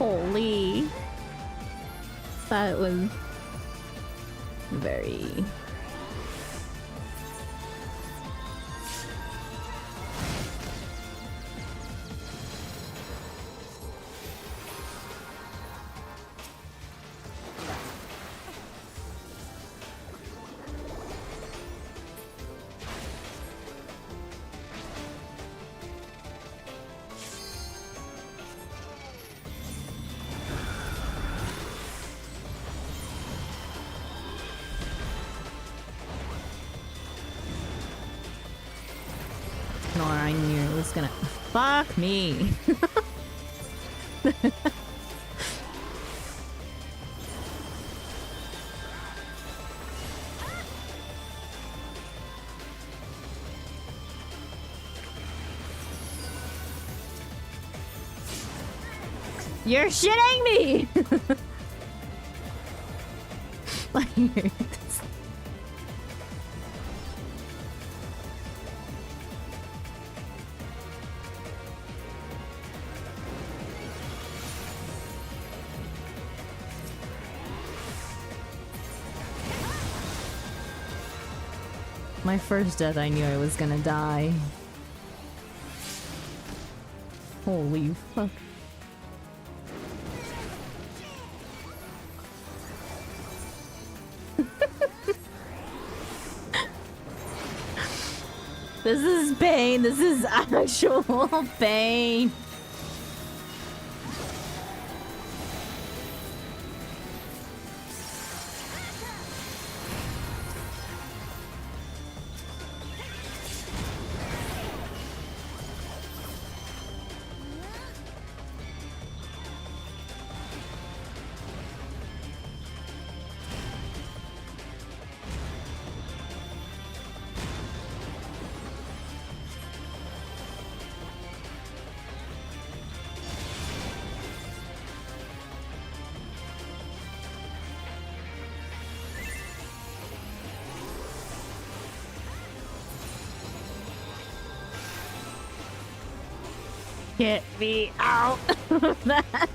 Holy. That was very... No, I knew it was gonna... Fuck me! You're shitting me! Like, my first death, I knew I was gonna die. Holy fuck. This is pain. This is actual pain. Get me out of that.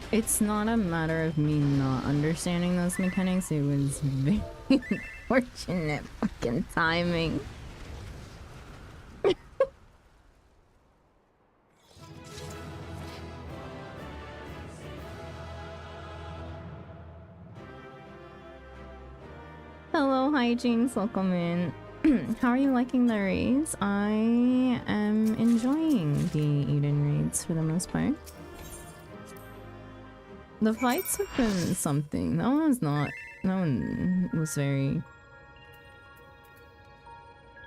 It's not a matter of me not understanding those mechanics, it was very unfortunate fucking timing. Hello, Hygienes, welcome in. How are you liking the raids? I am enjoying the Eden raids for the most part. The fights have been something. That one was not. That one was very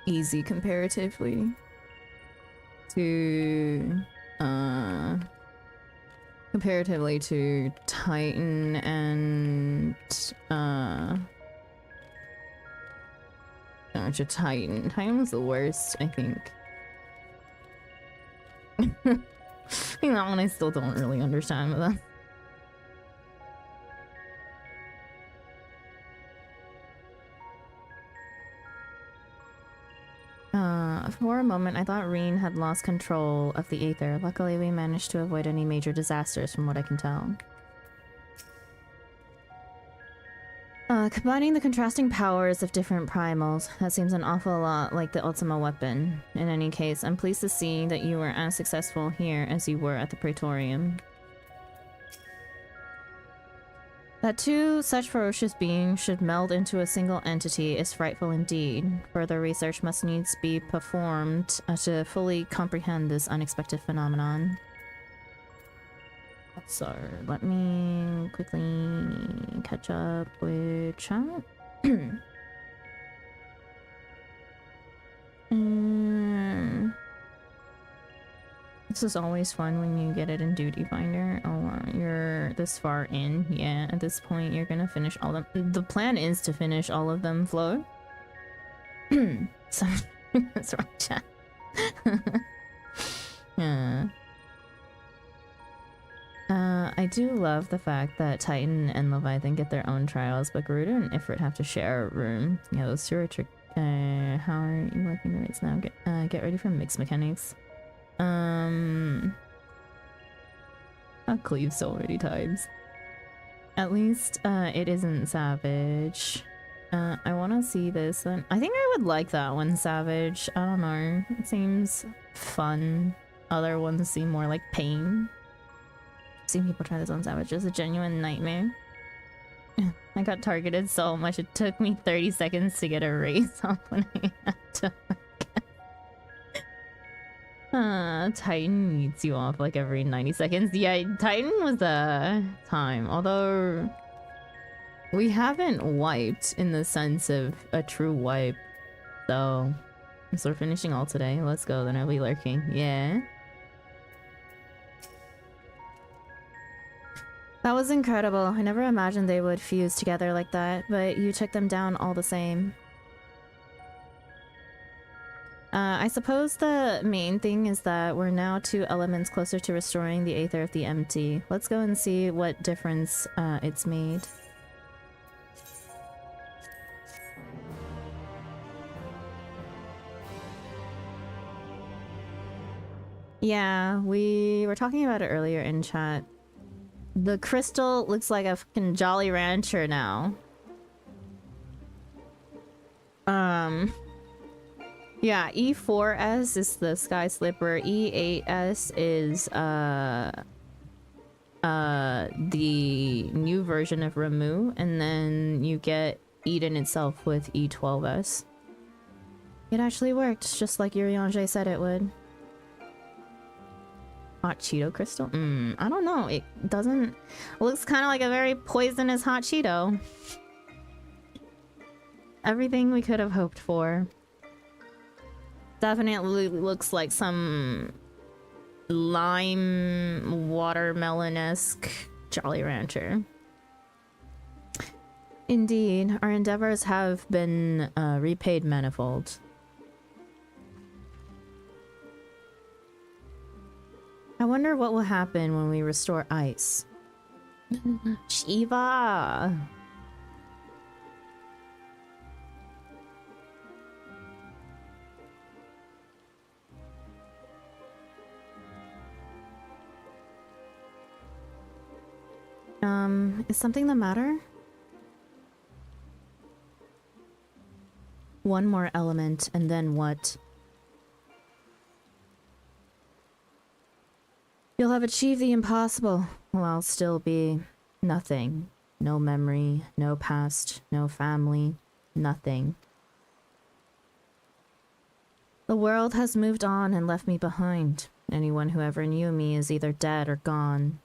easy comparatively to Titan and no, to Titan. Titan was the worst, I think. I think that one I still don't really understand with that. For a moment, I thought Reen had lost control of the Aether. Luckily, we managed to avoid any major disasters from what I can tell. Combining the contrasting powers of different primals, that seems an awful lot like the Ultima weapon. In any case, I'm pleased to see that you were as successful here as you were at the Praetorium. That two such ferocious beings should meld into a single entity is frightful indeed. Further research must needs be performed to fully comprehend this unexpected phenomenon. So, let me quickly catch up with chat. This is always fun when you get it in Duty Finder. Oh, wow, you're this far in. Yeah, at this point, you're gonna finish all of them. The plan is to finish all of them, Flo. So, that's right, chat. Yeah. I do love the fact that Titan and Leviathan get their own trials, but Garuda and Ifrit have to share a room. Yeah, those two are trick. How are you liking the rates now? Get ready for mixed mechanics. I cleave so many times. At least, it isn't Savage. I want to see this one. I think I would like that one, Savage. I don't know. It seems fun. Other ones seem more like pain. I've seen people try this on Savage. It's a genuine nightmare. I got targeted so much it took me 30 seconds to get a raise off when I had to. Titan eats you off like every 90 seconds. Yeah, Titan was a time. Although we haven't wiped in the sense of a true wipe. So we're finishing all today. Let's go, then I'll be lurking. Yeah. That was incredible. I never imagined they would fuse together like that, but you took them down all the same. I suppose the main thing is that we're now 2 elements closer to restoring the Aether of the Empty. Let's go and see what difference it's made. Yeah, we were talking about it earlier in chat. The crystal looks like a fucking Jolly Rancher now. Yeah, E4S is the Sky Slipper. E8S is the new version of Ramu, and then you get Eden itself with E12S. It actually worked, just like Urianger said it would. Hot Cheeto crystal? I don't know. It doesn't... It looks kind of like a very poisonous hot Cheeto. Everything we could have hoped for. Definitely looks like some lime watermelon-esque Jolly Rancher. Indeed, our endeavors have been repaid manifold. I wonder what will happen when we restore ice. Shiva! Is something the matter? One more element, and then what? You'll have achieved the impossible, while I'll still be nothing. No memory, no past, no family, nothing. The world has moved on and left me behind. Anyone who ever knew me is either dead or gone.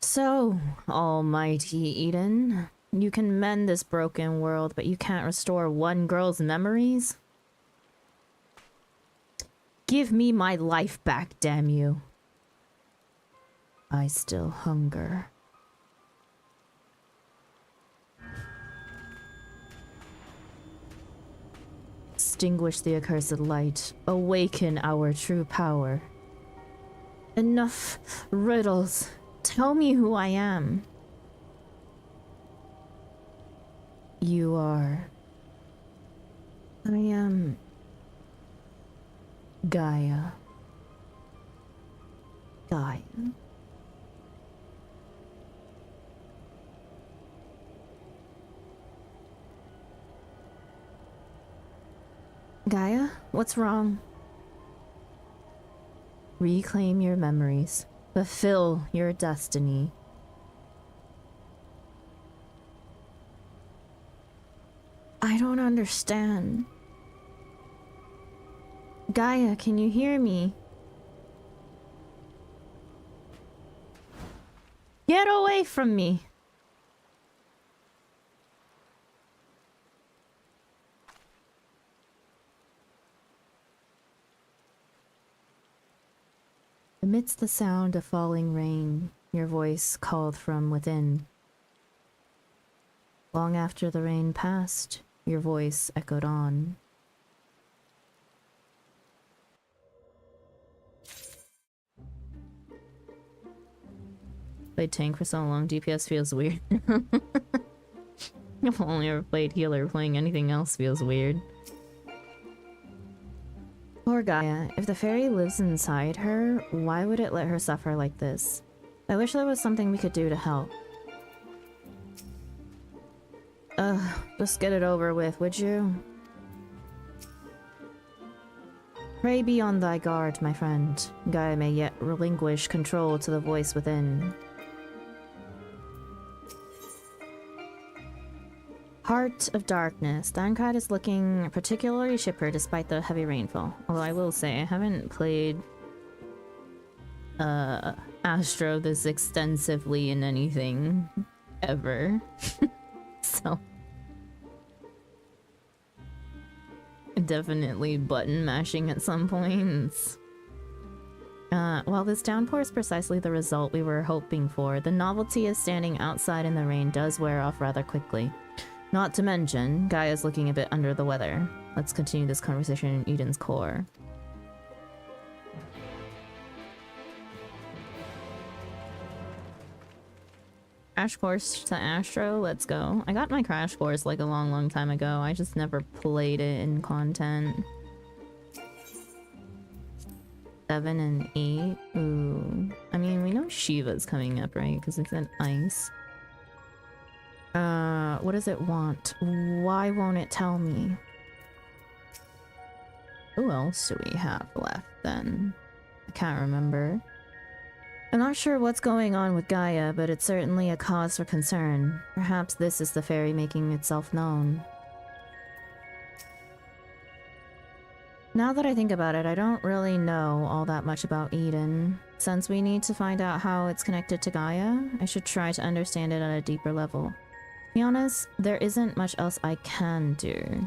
So, almighty Eden, you can mend this broken world, but you can't restore one girl's memories? Give me my life back, damn you. I still hunger. Extinguish the accursed light. Awaken our true power. Enough riddles. Tell me who I am. You are. I am. Gaia. Gaia. Gaia, what's wrong? Reclaim your memories. Fulfill your destiny. I don't understand. Gaia, can you hear me? Get away from me! Amidst the sound of falling rain, your voice called from within. Long after the rain passed, your voice echoed on. Played tank for so long, DPS feels weird. I've only ever played healer, playing anything else feels weird. Poor Gaia. If the fairy lives inside her, why would it let her suffer like this? I wish there was something we could do to help. Just get it over with, would you? Pray be on thy guard, my friend. Gaia may yet relinquish control to the voice within. Heart of Darkness. Thancred is looking particularly chipper despite the heavy rainfall. Although I will say, I haven't played Astro this extensively in anything ever. So definitely button mashing at some points. While this downpour is precisely the result we were hoping for, the novelty of standing outside in the rain does wear off rather quickly. Not to mention, Gaia's looking a bit under the weather. Let's continue this conversation in Eden's core. Crash course to Astro, let's go. I got my crash course like a long time ago. I just never played it in content. 7 and 8. Ooh. I mean, we know Shiva's coming up, right? Because it's an ice. What does it want? Why won't it tell me? Who else do we have left then? I can't remember. I'm not sure what's going on with Gaia, but it's certainly a cause for concern. Perhaps this is the fairy making itself known. Now that I think about it, I don't really know all that much about Eden. Since we need to find out how it's connected to Gaia, I should try to understand it at a deeper level. To be honest, there isn't much else I can do.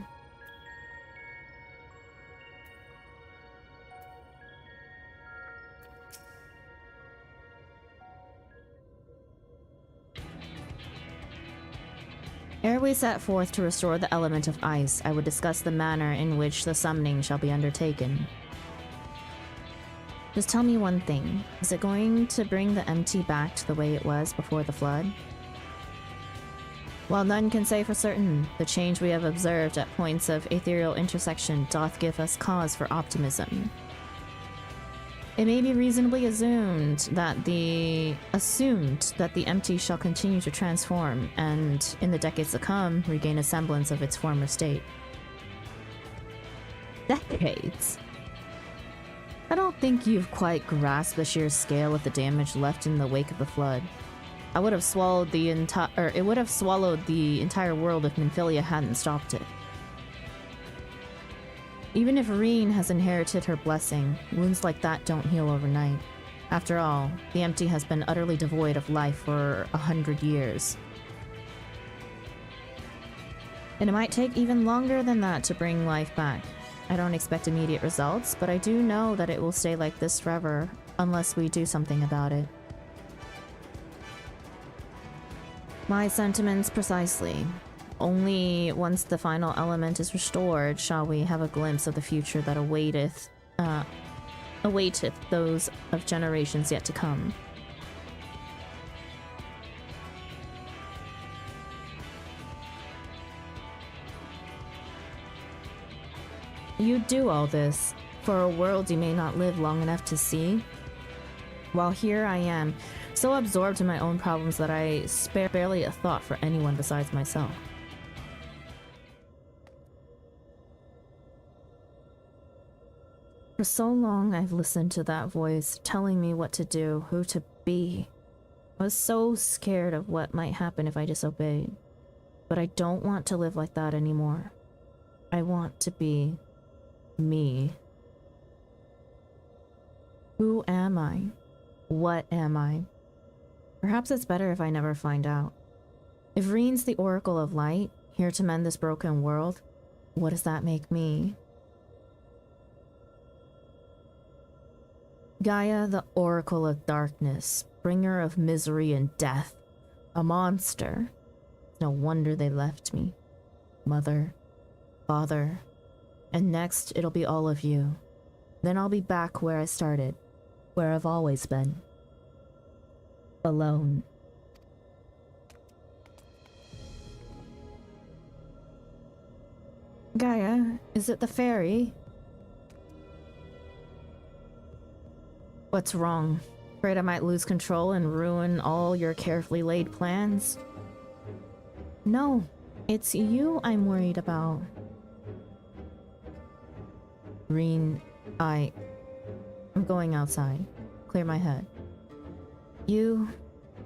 Ere we set forth to restore the element of ice, I would discuss the manner in which the summoning shall be undertaken. Just tell me one thing. Is it going to bring the empty back to the way it was before the flood? While none can say for certain, the change we have observed at points of ethereal intersection doth give us cause for optimism. It may be reasonably assumed that the empty shall continue to transform and, in the decades to come, regain a semblance of its former state. Decades? I don't think you've quite grasped the sheer scale of the damage left in the wake of the flood. It would have swallowed the entire world if Nymphilia hadn't stopped it. Even if Reen has inherited her blessing, wounds like that don't heal overnight. After all, the empty has been utterly devoid of life for 100 years. And it might take even longer than that to bring life back. I don't expect immediate results, but I do know that it will stay like this forever, unless we do something about it. My sentiments precisely. Only once the final element is restored shall we have a glimpse of the future that awaiteth those of generations yet to come. You do all this for a world you may not live long enough to see? While here I am, so absorbed in my own problems that I spare barely a thought for anyone besides myself. For so long I've listened to that voice telling me what to do, who to be. I was so scared of what might happen if I disobeyed. But I don't want to live like that anymore. I want to be me. Who am I? What am I? Perhaps it's better if I never find out. If Reen's the Oracle of Light, here to mend this broken world, what does that make me? Gaia, the Oracle of Darkness, bringer of misery and death. A monster. No wonder they left me. Mother, father, and next it'll be all of you. Then I'll be back where I started, where I've always been. Alone. Gaia, is it the fairy? What's wrong? Afraid I might lose control and ruin all your carefully laid plans? No, it's you I'm worried about. Reen, I'm going outside. Clear my head. You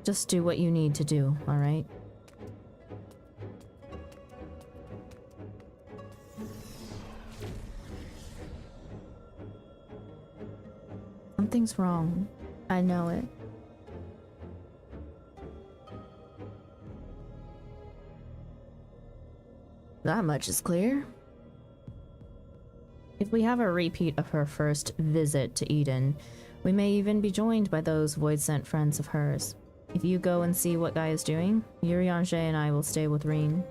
just do what you need to do, alright? Something's wrong. I know it. That much is clear. If we have a repeat of her first visit to Eden, we may even be joined by those void-sent friends of hers. If you go and see what Guy is doing, Urianger and I will stay with Reen.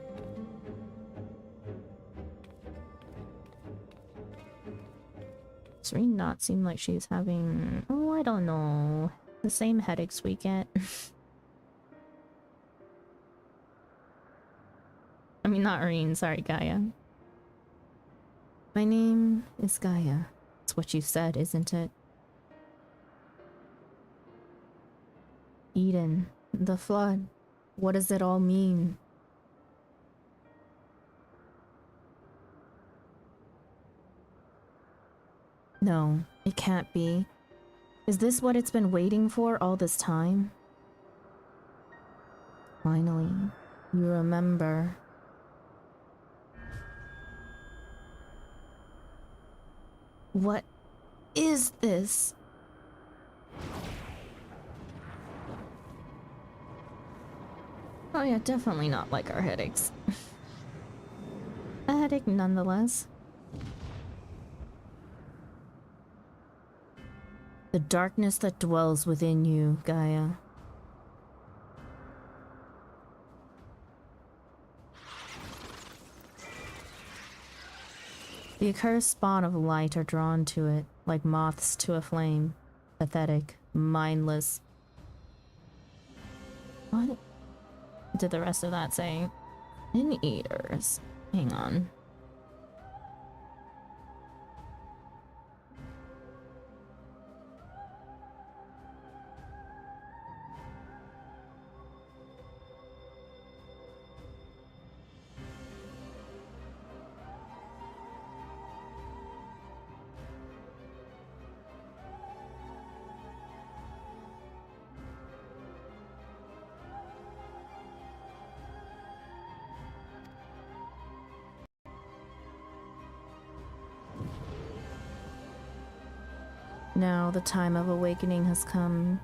Does Reen not seem like she's having... oh, I don't know. The same headaches we get. I mean, not Reen, sorry, Gaia. My name is Gaia. It's what you said, isn't it? Eden, the flood. What does it all mean? No, it can't be. Is this what it's been waiting for all this time? Finally, you remember. What is this? Oh yeah, definitely not like our headaches. A headache nonetheless. The darkness that dwells within you, Gaia. The accursed spawn of light are drawn to it, like moths to a flame. Pathetic, mindless. What? did the rest of that say? Sin eaters. Hang on. Now the time of awakening has come.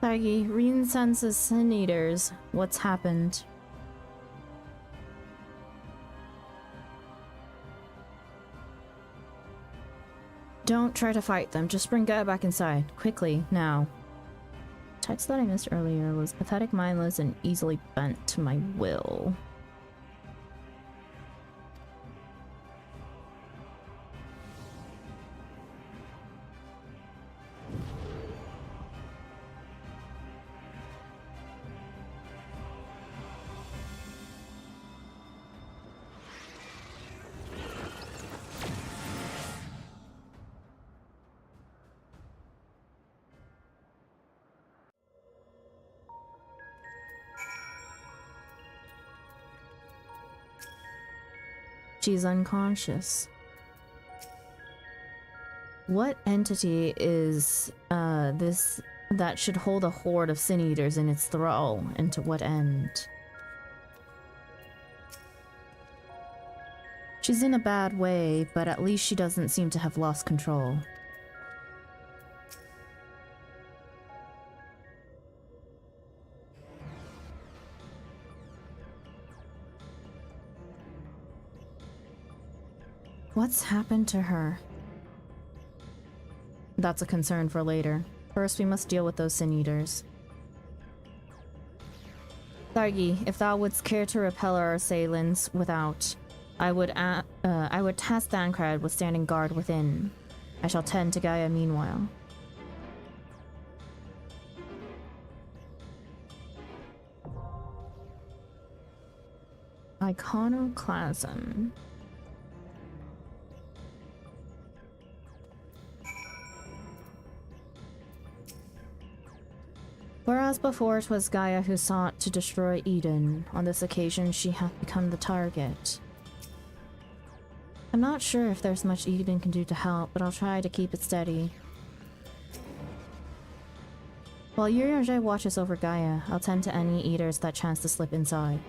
Feige, Reen senses Sin Eaters. What's happened? Don't try to fight them. Just bring Gaia back inside. Quickly, now. Text that I missed earlier was pathetic, mindless, and easily bent to my will. She's unconscious. What entity is this that should hold a horde of Sin Eaters in its thrall, and to what end? She's in a bad way, but at least she doesn't seem to have lost control. What's happened to her? That's a concern for later. First, we must deal with those Sin Eaters. Thargi, if thou wouldst care to repel our assailants without, I would task Thancred with standing guard within. I shall tend to Gaia meanwhile. Iconoclasm. Whereas before it was Gaia who sought to destroy Eden, on this occasion she hath become the target. I'm not sure if there's much Eden can do to help, but I'll try to keep it steady. While Urianger watches over Gaia, I'll tend to any eaters that chance to slip inside.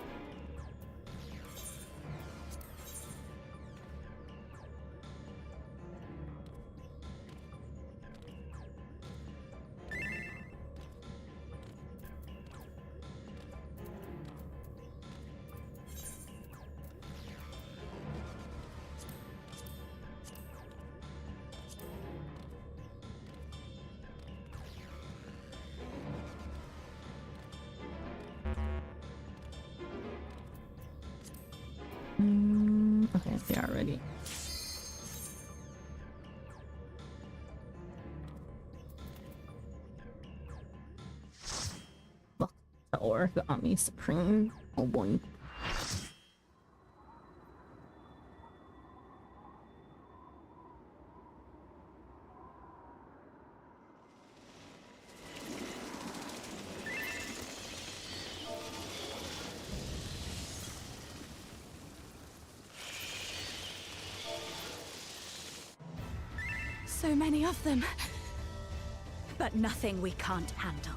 Okay, they are ready. Fuck the Origami Supreme. Oh boy. So many of them. But nothing we can't handle.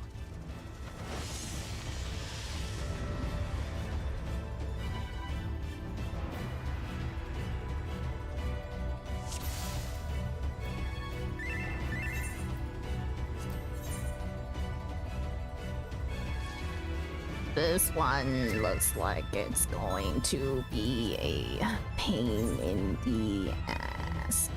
This one looks like it's going to be a pain in the ass.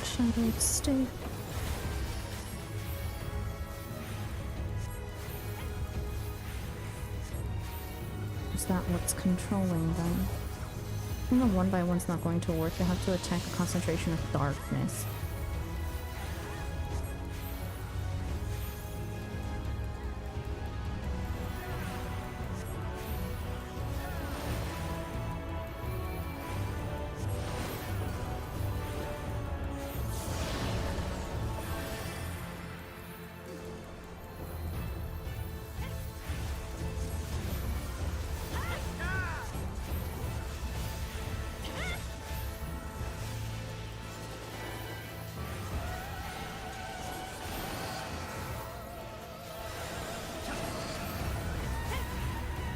Shadowed state. Is that what's controlling them? No, one by one's not going to work. They have to attack a concentration of darkness.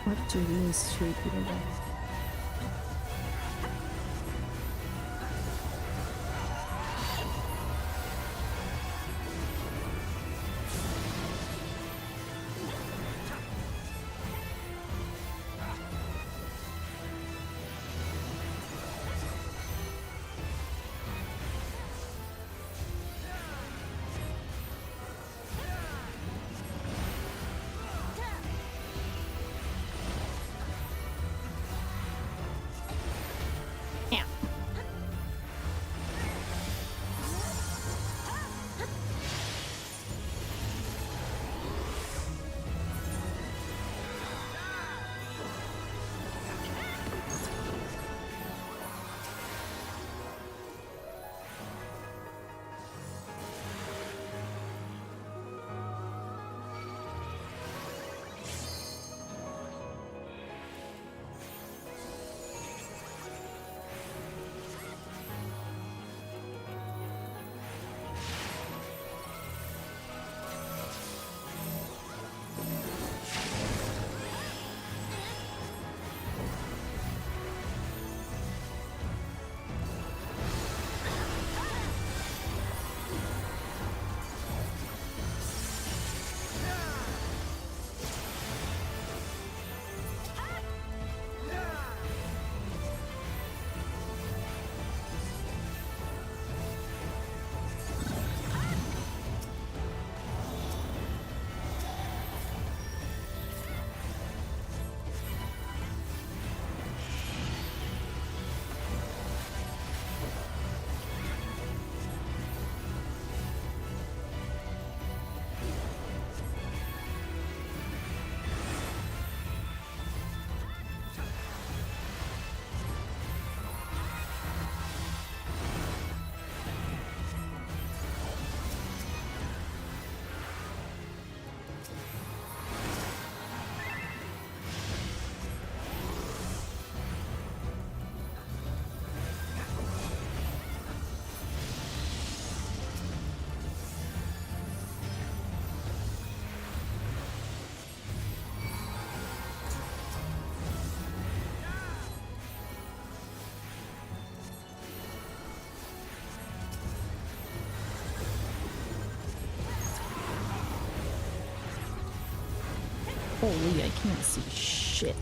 What do these two do then? Holy, I can't see shit.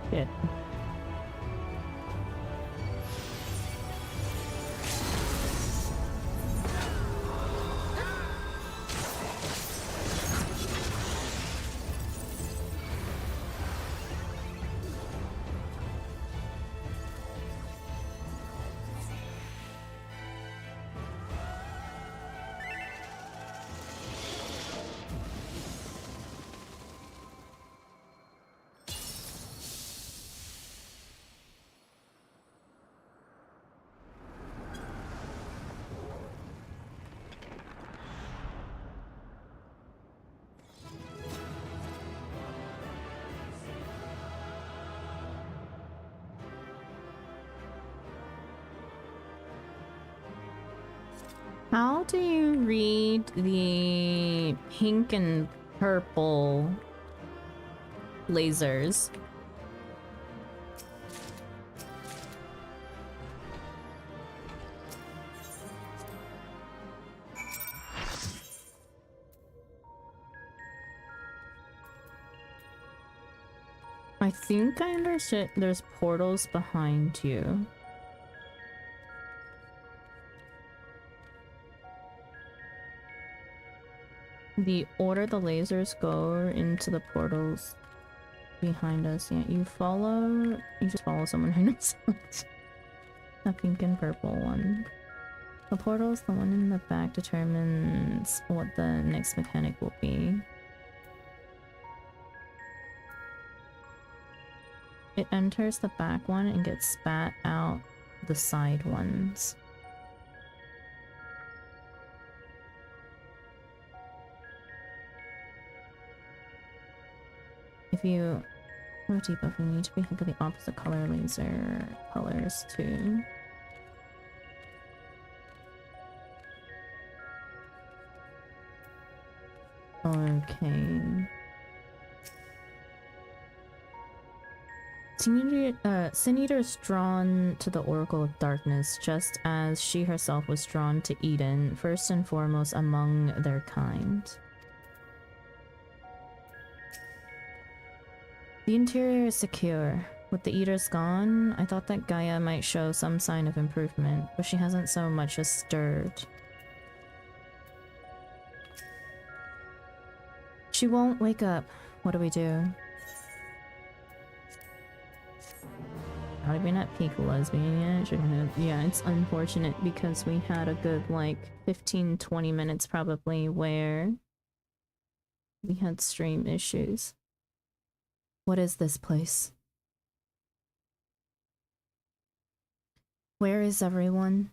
Shit. How do you read the pink and purple lasers? I think I understood there's portals behind you. The order the lasers go into the portals behind us. Yeah, you just follow someone who knows the pink and purple one. The portals, the one in the back determines what the next mechanic will be. It enters the back one and gets spat out the side ones. If you have a debuff, you need to be hit with the opposite color laser colors too. Okay. Sin Eater is drawn to the Oracle of Darkness, just as she herself was drawn to Eden, first and foremost among their kind. The interior is secure. With the Eaters gone, I thought that Gaia might show some sign of improvement, but she hasn't so much as stirred. She won't wake up. What do we do? How did we not peak lesbian yet? Yeah, it's unfortunate because we had a good like 15-20 minutes probably where we had stream issues. What is this place? Where is everyone?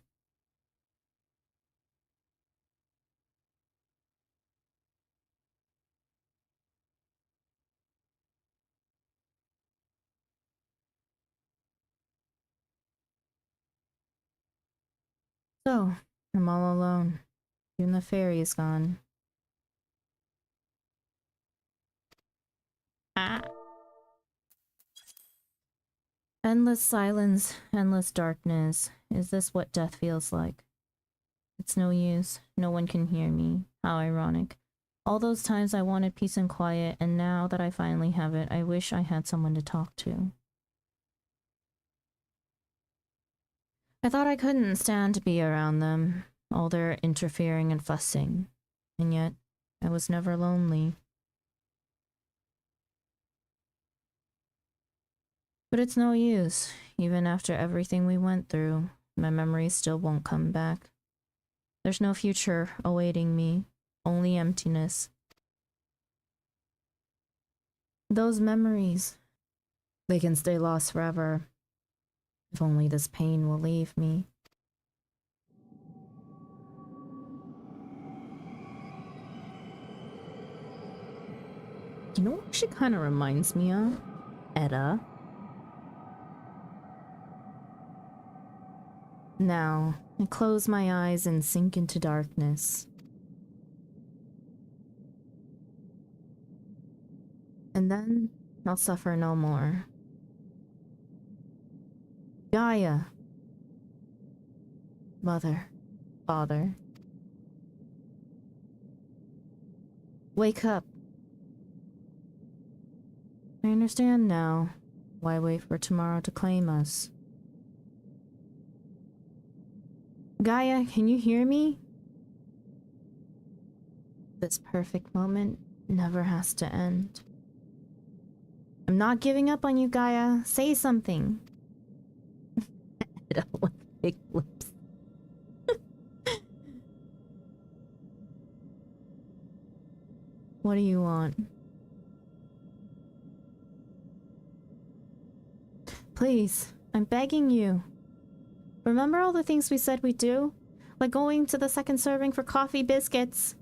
So, I'm all alone. Even the fairy is gone. Ah! Endless silence, endless darkness. Is this what death feels like? It's no use. No one can hear me. How ironic. All those times I wanted peace and quiet, and now that I finally have it, I wish I had someone to talk to. I thought I couldn't stand to be around them, all their interfering and fussing. And yet, I was never lonely. But it's no use. Even after everything we went through, my memories still won't come back. There's no future awaiting me, only emptiness. Those memories, they can stay lost forever. If only this pain will leave me. You know what she kind of reminds me of? Edda. Now, I close my eyes and sink into darkness. And then, I'll suffer no more. Gaia. Mother. Father. Wake up. I understand now Why wait for tomorrow to claim us? Gaia, can you hear me? This perfect moment never has to end. I'm not giving up on you, Gaia. Say something. With big lips. What do you want? Please, I'm begging you. Remember all the things we said we'd do? Like going to the second serving for coffee biscuits.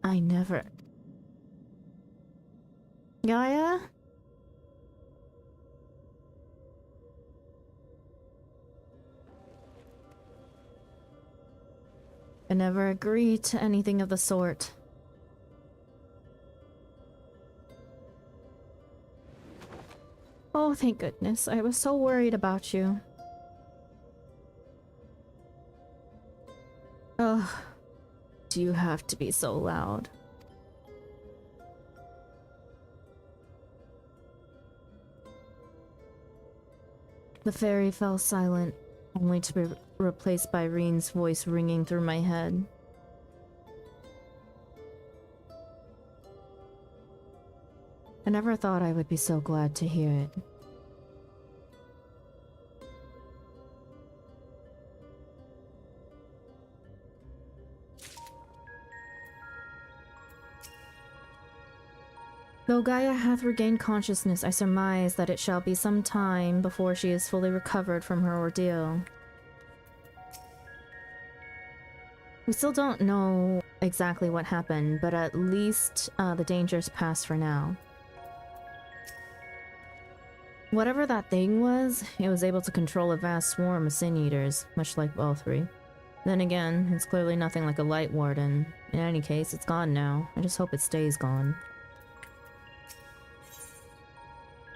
I never... Gaia? I never agreed to anything of the sort. Oh, thank goodness. I was so worried about you. Ugh. Do you have to be so loud? The fairy fell silent, only to be replaced by Reen's voice ringing through my head. I never thought I would be so glad to hear it. Though Gaia hath regained consciousness, I surmise that it shall be some time before she is fully recovered from her ordeal. We still don't know exactly what happened, but at least the danger's past for now. Whatever that thing was, it was able to control a vast swarm of Sin Eaters, much like Balthri. Then again, it's clearly nothing like a Light Warden. In any case, it's gone now. I just hope it stays gone.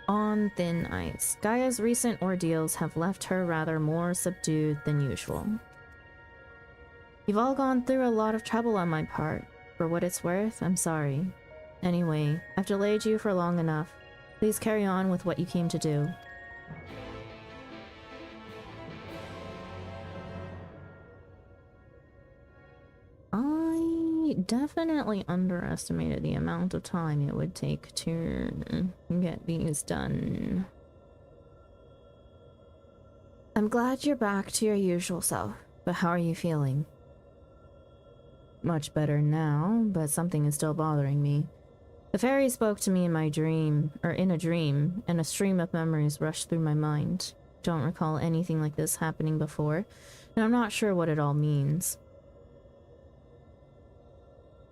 On thin ice. Gaia's recent ordeals have left her rather more subdued than usual. You've all gone through a lot of trouble on my part. For what it's worth, I'm sorry. Anyway, I've delayed you for long enough. Please carry on with what you came to do. I definitely underestimated the amount of time it would take to get these done. I'm glad you're back to your usual self, but how are you feeling? Much better now, but something is still bothering me. The fairy spoke to me in my dream, or in a dream, and a stream of memories rushed through my mind. Don't recall anything like this happening before, and I'm not sure what it all means.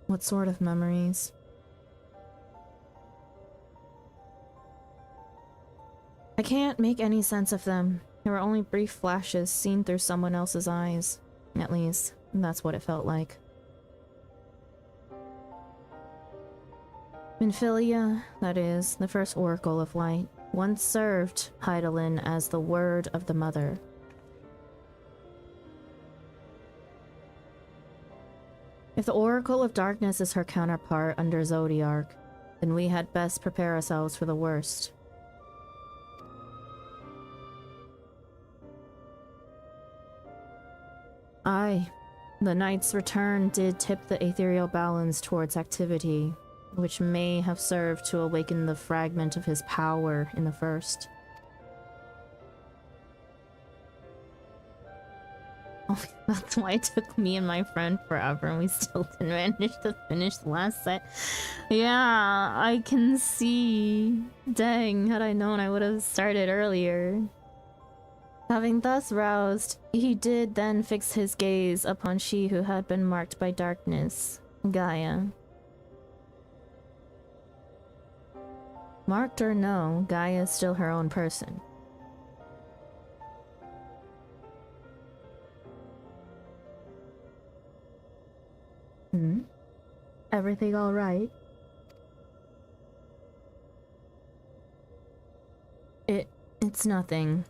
What sort of memories? I can't make any sense of them. They were only brief flashes seen through someone else's eyes. At least, that's what it felt like. Minfilia, that is, the first Oracle of Light, once served Hydaelyn as the Word of the Mother. If the Oracle of Darkness is her counterpart under Zodiark, then we had best prepare ourselves for the worst. Aye, the Knight's return did tip the ethereal balance towards activity, which may have served to awaken the fragment of his power in the first. Oh, that's why it took me and my friend forever and we still didn't manage to finish the last set. Yeah, I can see. Dang, had I known I would have started earlier. Having thus roused, he did then fix his gaze upon she who had been marked by darkness, Gaia. Marked or no, Gaia is still her own person. Everything all right? It's nothing.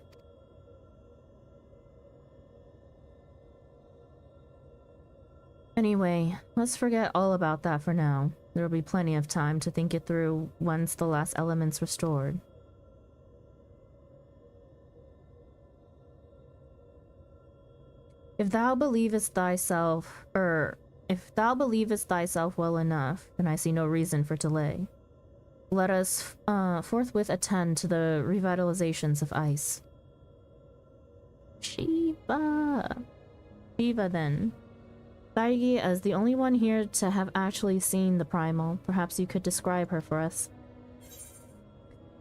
Anyway, let's forget all about that for now. There will be plenty of time to think it through once the last element's restored. If thou believest thyself well enough, then I see no reason for delay. Let us forthwith attend to the revitalizations of ice. Shiva then. Saigi, as the only one here to have actually seen the primal, perhaps you could describe her for us.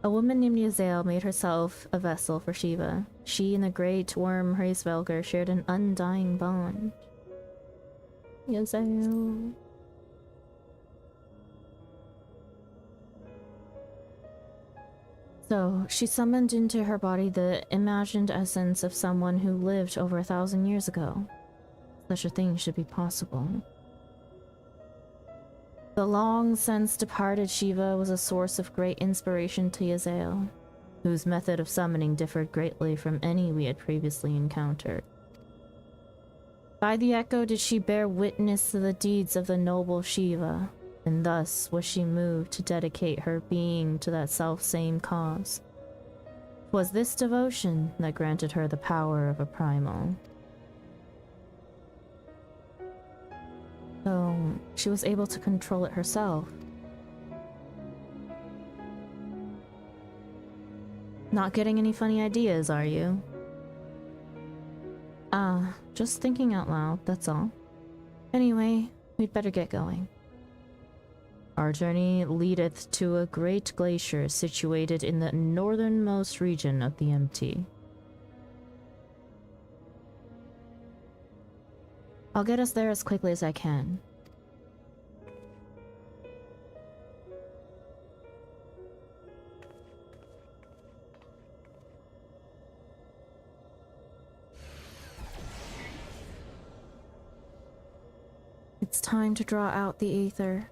A woman named Yazel made herself a vessel for Shiva. She and the great worm Hraesvelgr shared an undying bond. Yazel. So, she summoned into her body the imagined essence of someone who lived over 1,000 years ago. Such a thing should be possible. The long since departed Shiva was a source of great inspiration to Yazel, whose method of summoning differed greatly from any we had previously encountered. By the echo did she bear witness to the deeds of the noble Shiva, and thus was she moved to dedicate her being to that self-same cause. 'Twas this devotion that granted her the power of a primal. So, she was able to control it herself. Not getting any funny ideas, are you? Just thinking out loud, that's all. Anyway, we'd better get going. Our journey leadeth to a great glacier situated in the northernmost region of the MT. I'll get us there as quickly as I can. It's time to draw out the aether.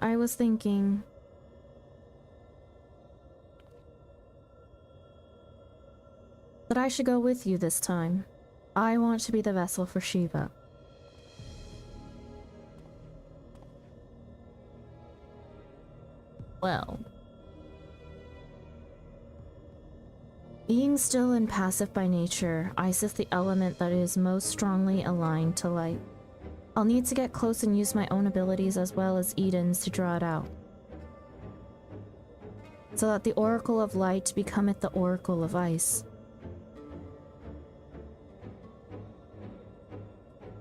I was thinking... that I should go with you this time. I want to be the vessel for Shiva. Well... being still and passive by nature, ice is the element that is most strongly aligned to light. I'll need to get close and use my own abilities as well as Eden's to draw it out, so that the Oracle of Light becometh the Oracle of Ice.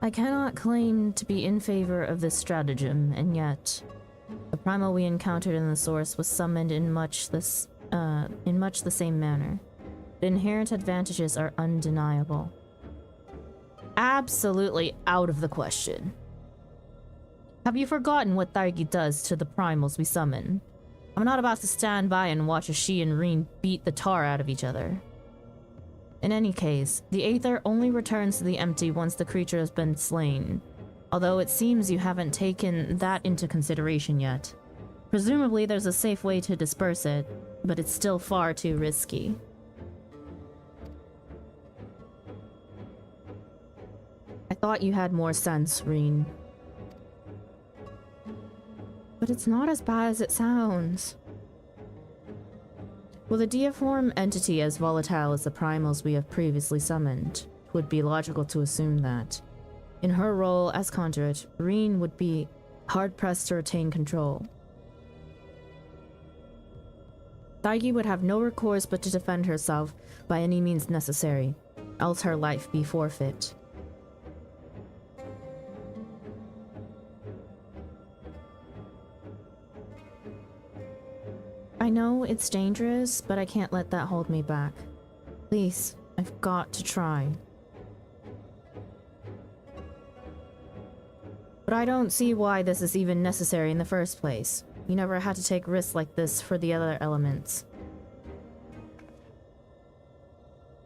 I cannot claim to be in favor of this stratagem, and yet the primal we encountered in the source was summoned in much the same manner. The inherent advantages are undeniable. Absolutely out of the question. Have you forgotten what Thargi does to the primals we summon? I'm not about to stand by and watch as she and Reen beat the tar out of each other. In any case, the aether only returns to the empty once the creature has been slain, although it seems you haven't taken that into consideration yet. Presumably there's a safe way to disperse it, but it's still far too risky. I thought you had more sense, Reen. But it's not as bad as it sounds. With a deiform entity as volatile as the primals we have previously summoned, it would be logical to assume that, in her role as conduit, Reen would be hard-pressed to retain control. Thargi would have no recourse but to defend herself by any means necessary, else her life be forfeit. I know it's dangerous, but I can't let that hold me back. Please, I've got to try. But I don't see why this is even necessary in the first place. You never had to take risks like this for the other elements.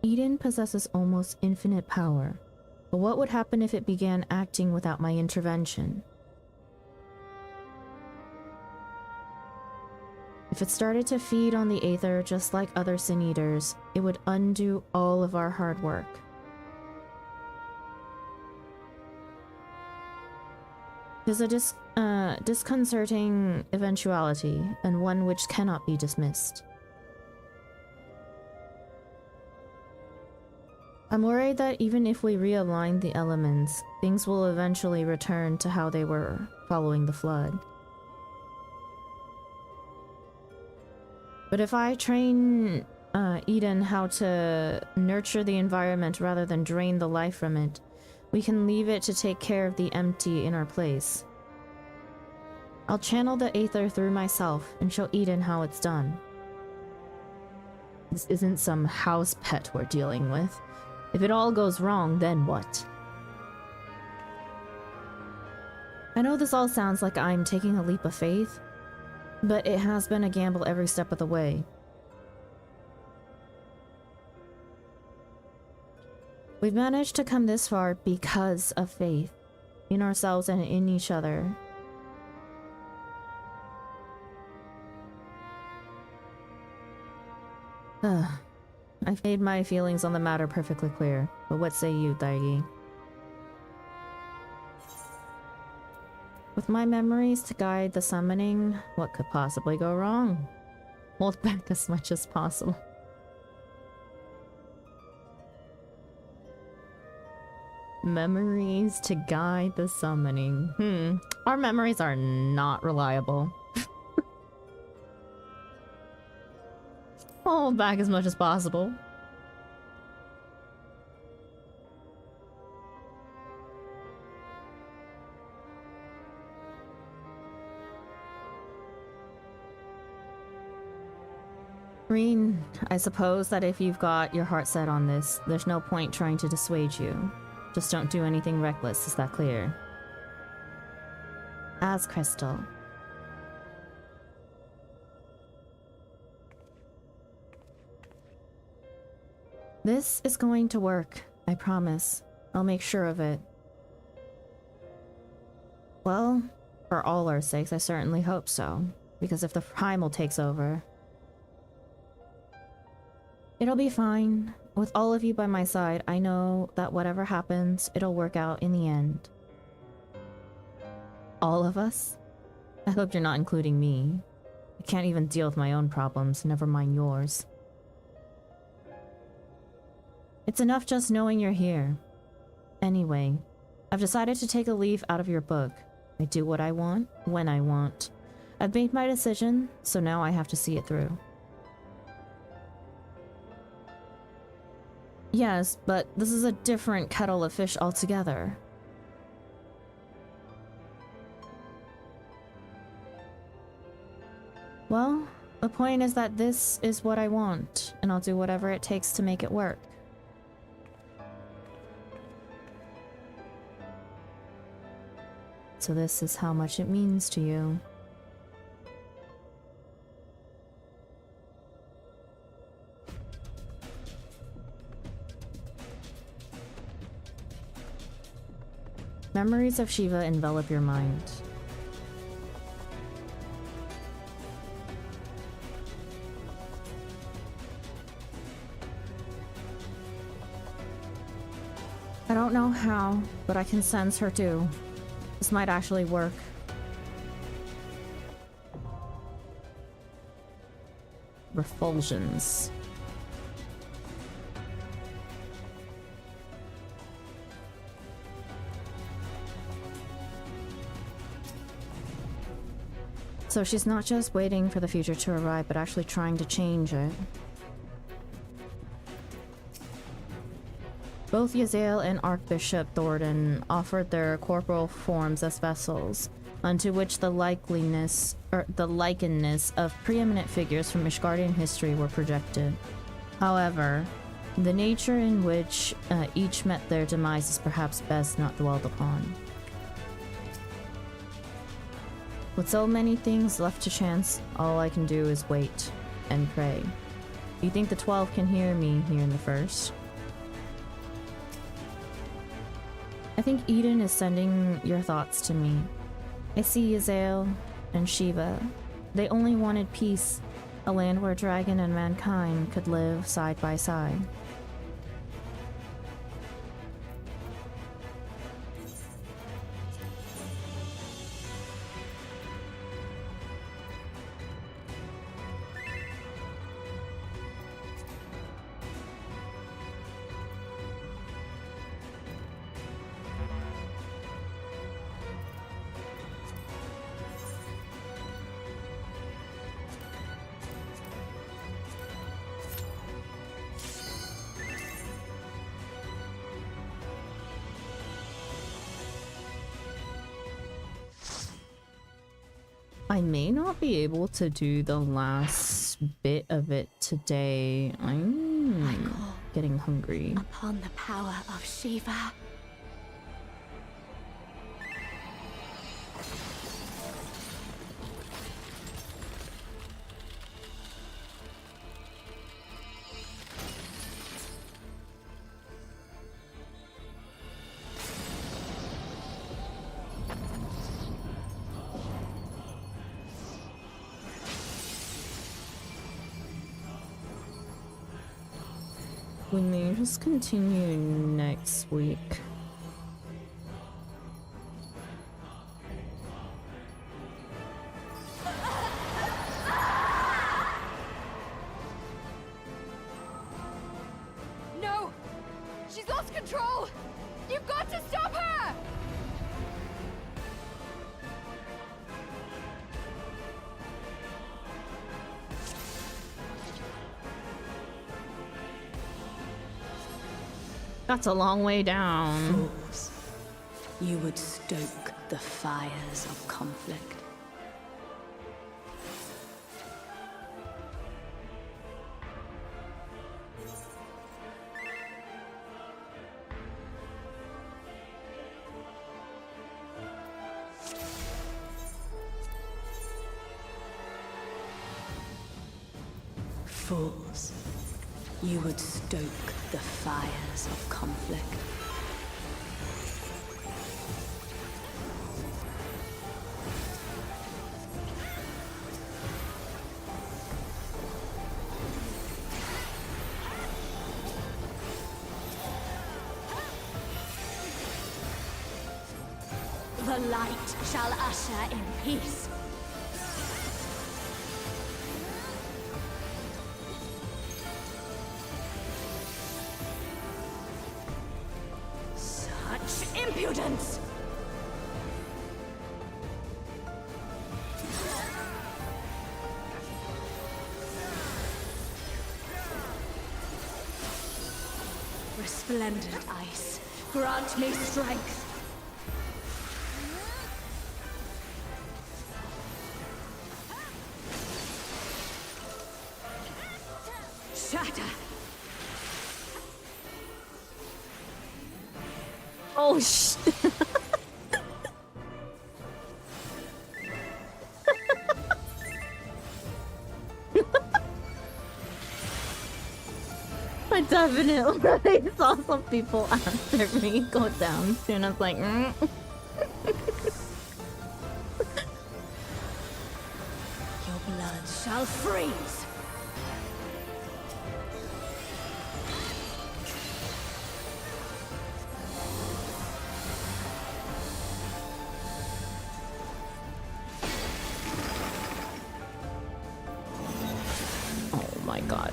Eden possesses almost infinite power, but what would happen if it began acting without my intervention? If If it started to feed on the Aether just like other Sin Eaters, it would undo all of our hard work. It is a disconcerting eventuality, and one which cannot be dismissed. I'm worried that even if we realign the elements, things will eventually return to how they were following the flood. But if I train Eden how to nurture the environment rather than drain the life from it, we can leave it to take care of the empty in our place. I'll channel the Aether through myself and show Eden how it's done. This isn't some house pet we're dealing with. If it all goes wrong, then what? I know this all sounds like I'm taking a leap of faith, but it has been a gamble every step of the way. We've managed to come this far because of faith in ourselves and in each other. I've made my feelings on the matter perfectly clear, but what say you, Daigi? With my memories to guide the summoning, what could possibly go wrong? Hold back as much as possible. Memories to guide the summoning. Our memories are not reliable. Hold back as much as possible. Reen, I suppose that if you've got your heart set on this, there's no point trying to dissuade you. Just don't do anything reckless, is that clear? As Crystal. This is going to work, I promise. I'll make sure of it. Well, for all our sakes, I certainly hope so. Because if the Primal takes over, it'll be fine. With all of you by my side, I know that whatever happens, it'll work out in the end. All of us? I hope you're not including me. I can't even deal with my own problems, never mind yours. It's enough just knowing you're here. Anyway, I've decided to take a leaf out of your book. I do what I want, when I want. I've made my decision, so now I have to see it through. Yes, but this is a different kettle of fish altogether. Well, the point is that this is what I want, and I'll do whatever it takes to make it work. So this is how much it means to you. Memories of Shiva envelop your mind. I don't know how, but I can sense her too. This might actually work. Refulsions. So she's not just waiting for the future to arrive, but actually trying to change it. Both Yazael and Archbishop Thornton offered their corporal forms as vessels, unto which the likenness of preeminent figures from Ishgardian history were projected. However, the nature in which each met their demise is perhaps best not dwelled upon. With so many things left to chance, all I can do is wait and pray. Do you think the 12 can hear me here in the first? I think Eden is sending your thoughts to me. I see Yazael and Shiva. They only wanted peace, A land where dragon and mankind could live side by side. I may not be able to do the last bit of it today. I'm getting hungry. Upon the power of Shiva. We may just continue next week. No! She's lost control! You've got to stop her! That's a long way down. Fools. You would stoke the fires of conflict. Fools. You would stoke the fires of conflict. The light shall usher in peace. Such impudence! Resplendent ice, grant me strength. Shatter! Oh shit. I definitely saw some people after me go down soon. I was like, Your blood shall freeze! oh my god.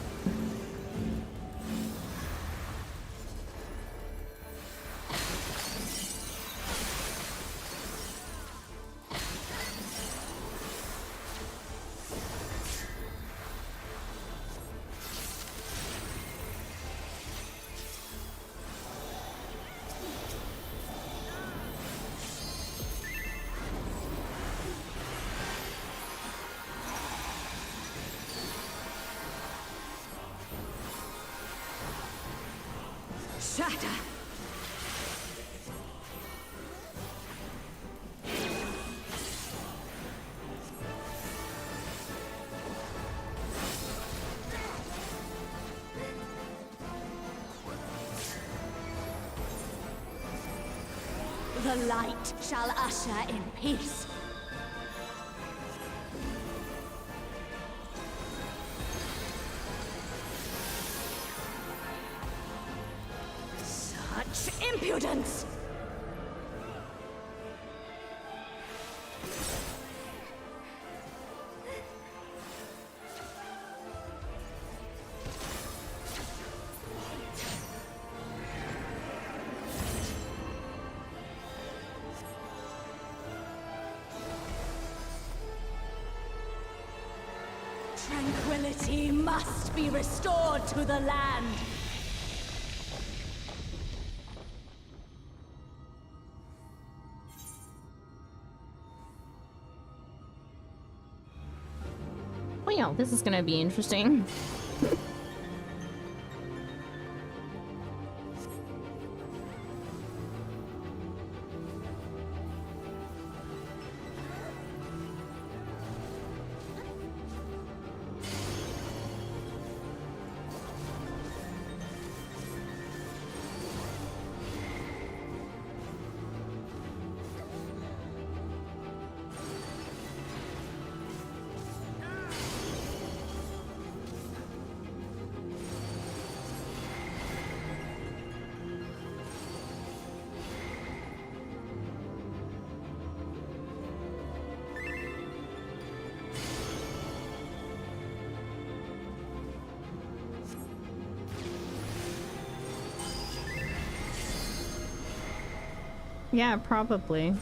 Shatter! The light shall usher in peace. Such impudence! Tranquility must be restored to the land. Well, this is gonna be interesting. Yeah, probably.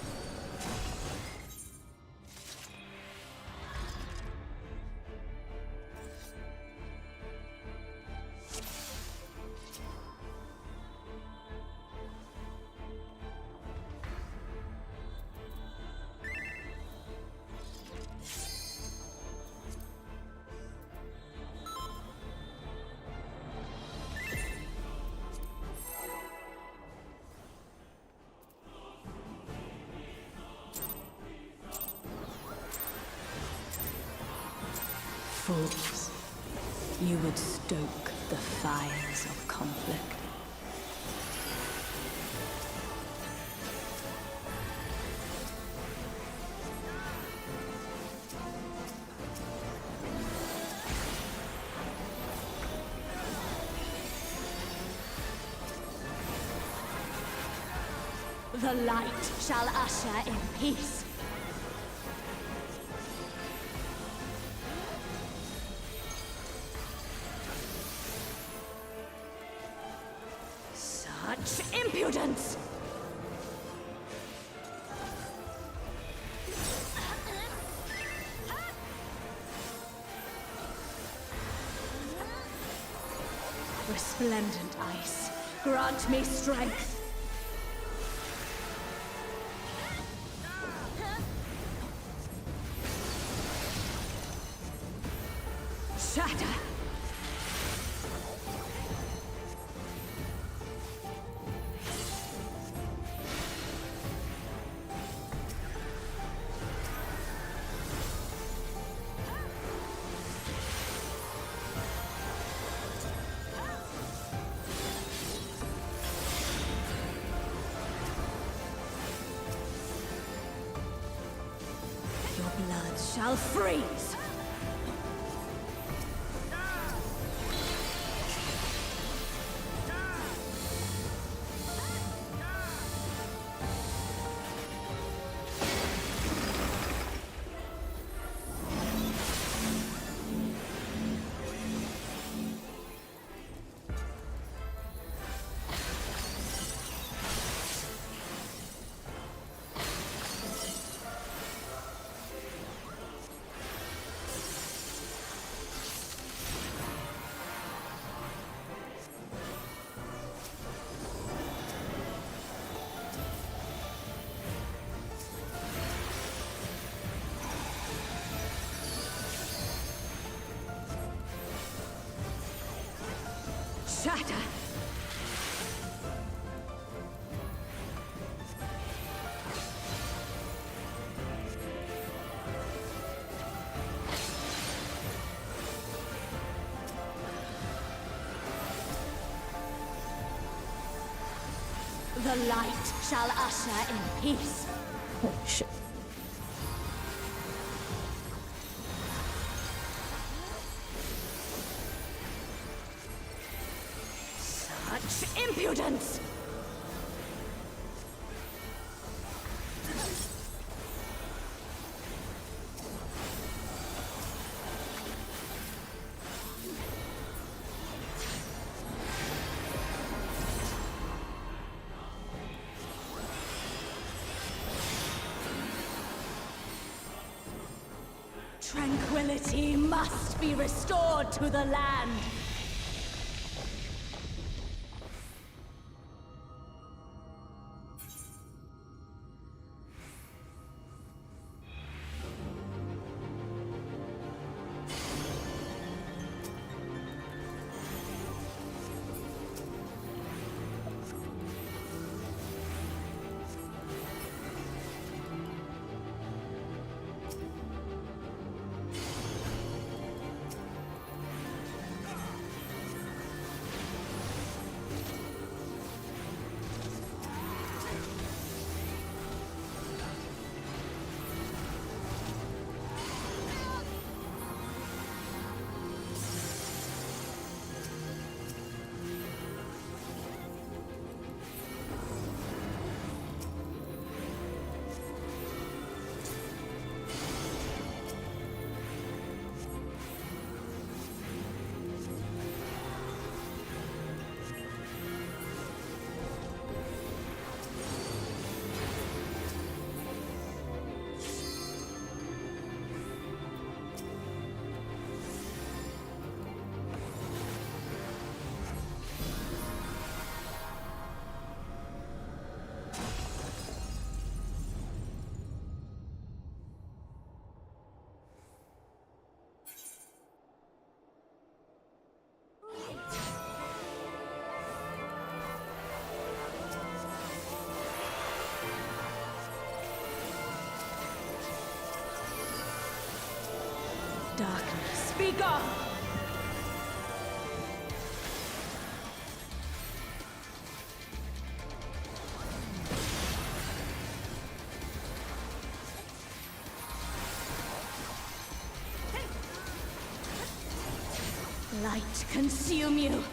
Fools, you would stoke the fires of conflict. The light shall usher in peace. Such impudence! Resplendent ice, grant me strength. Shatter! Your blood shall freeze! Shatter! The light shall usher in peace. Holy shit. Such impudence! Tranquility must be restored to the land. Darkness, be gone! Light consume you!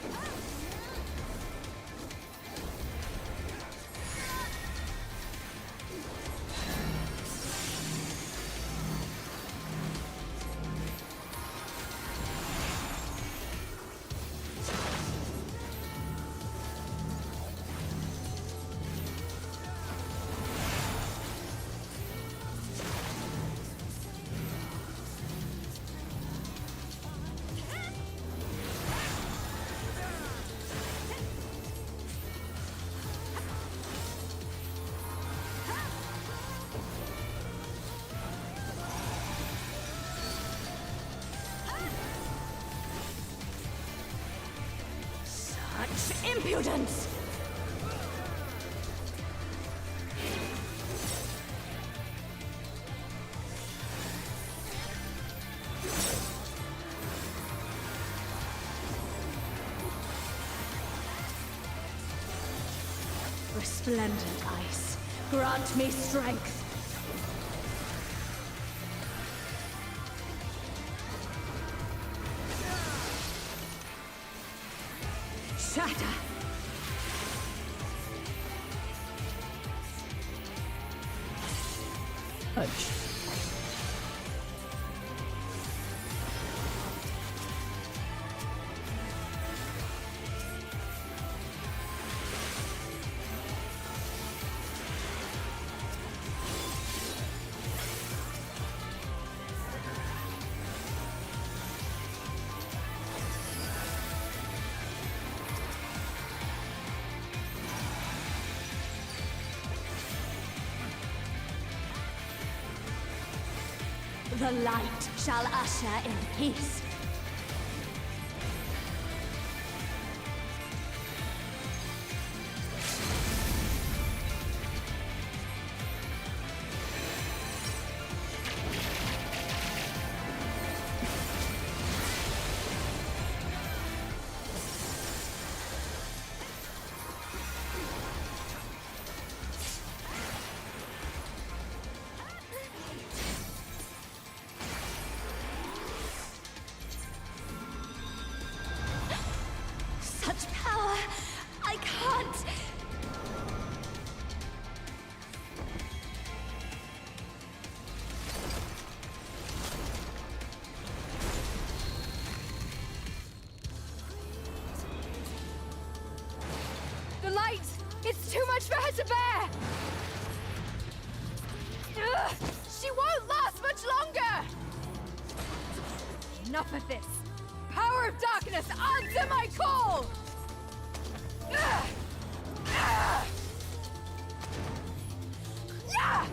Such impudence! Resplendent ice, grant me strength. Shatter! Fudge. The light shall usher in peace. Such power! I can't! The light! It's too much for her to bear! Ugh, she won't last much longer! Enough of this! Power of darkness, answer my call! Ugh! Ugh! Yeah!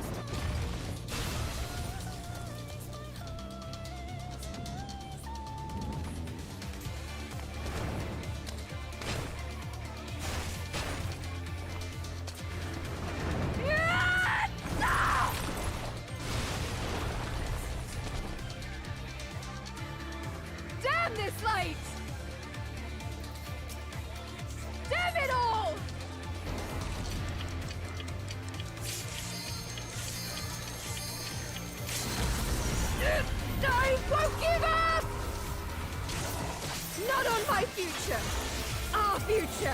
Damn this light! Damn it all! I won't give up! Not on my future! Our future!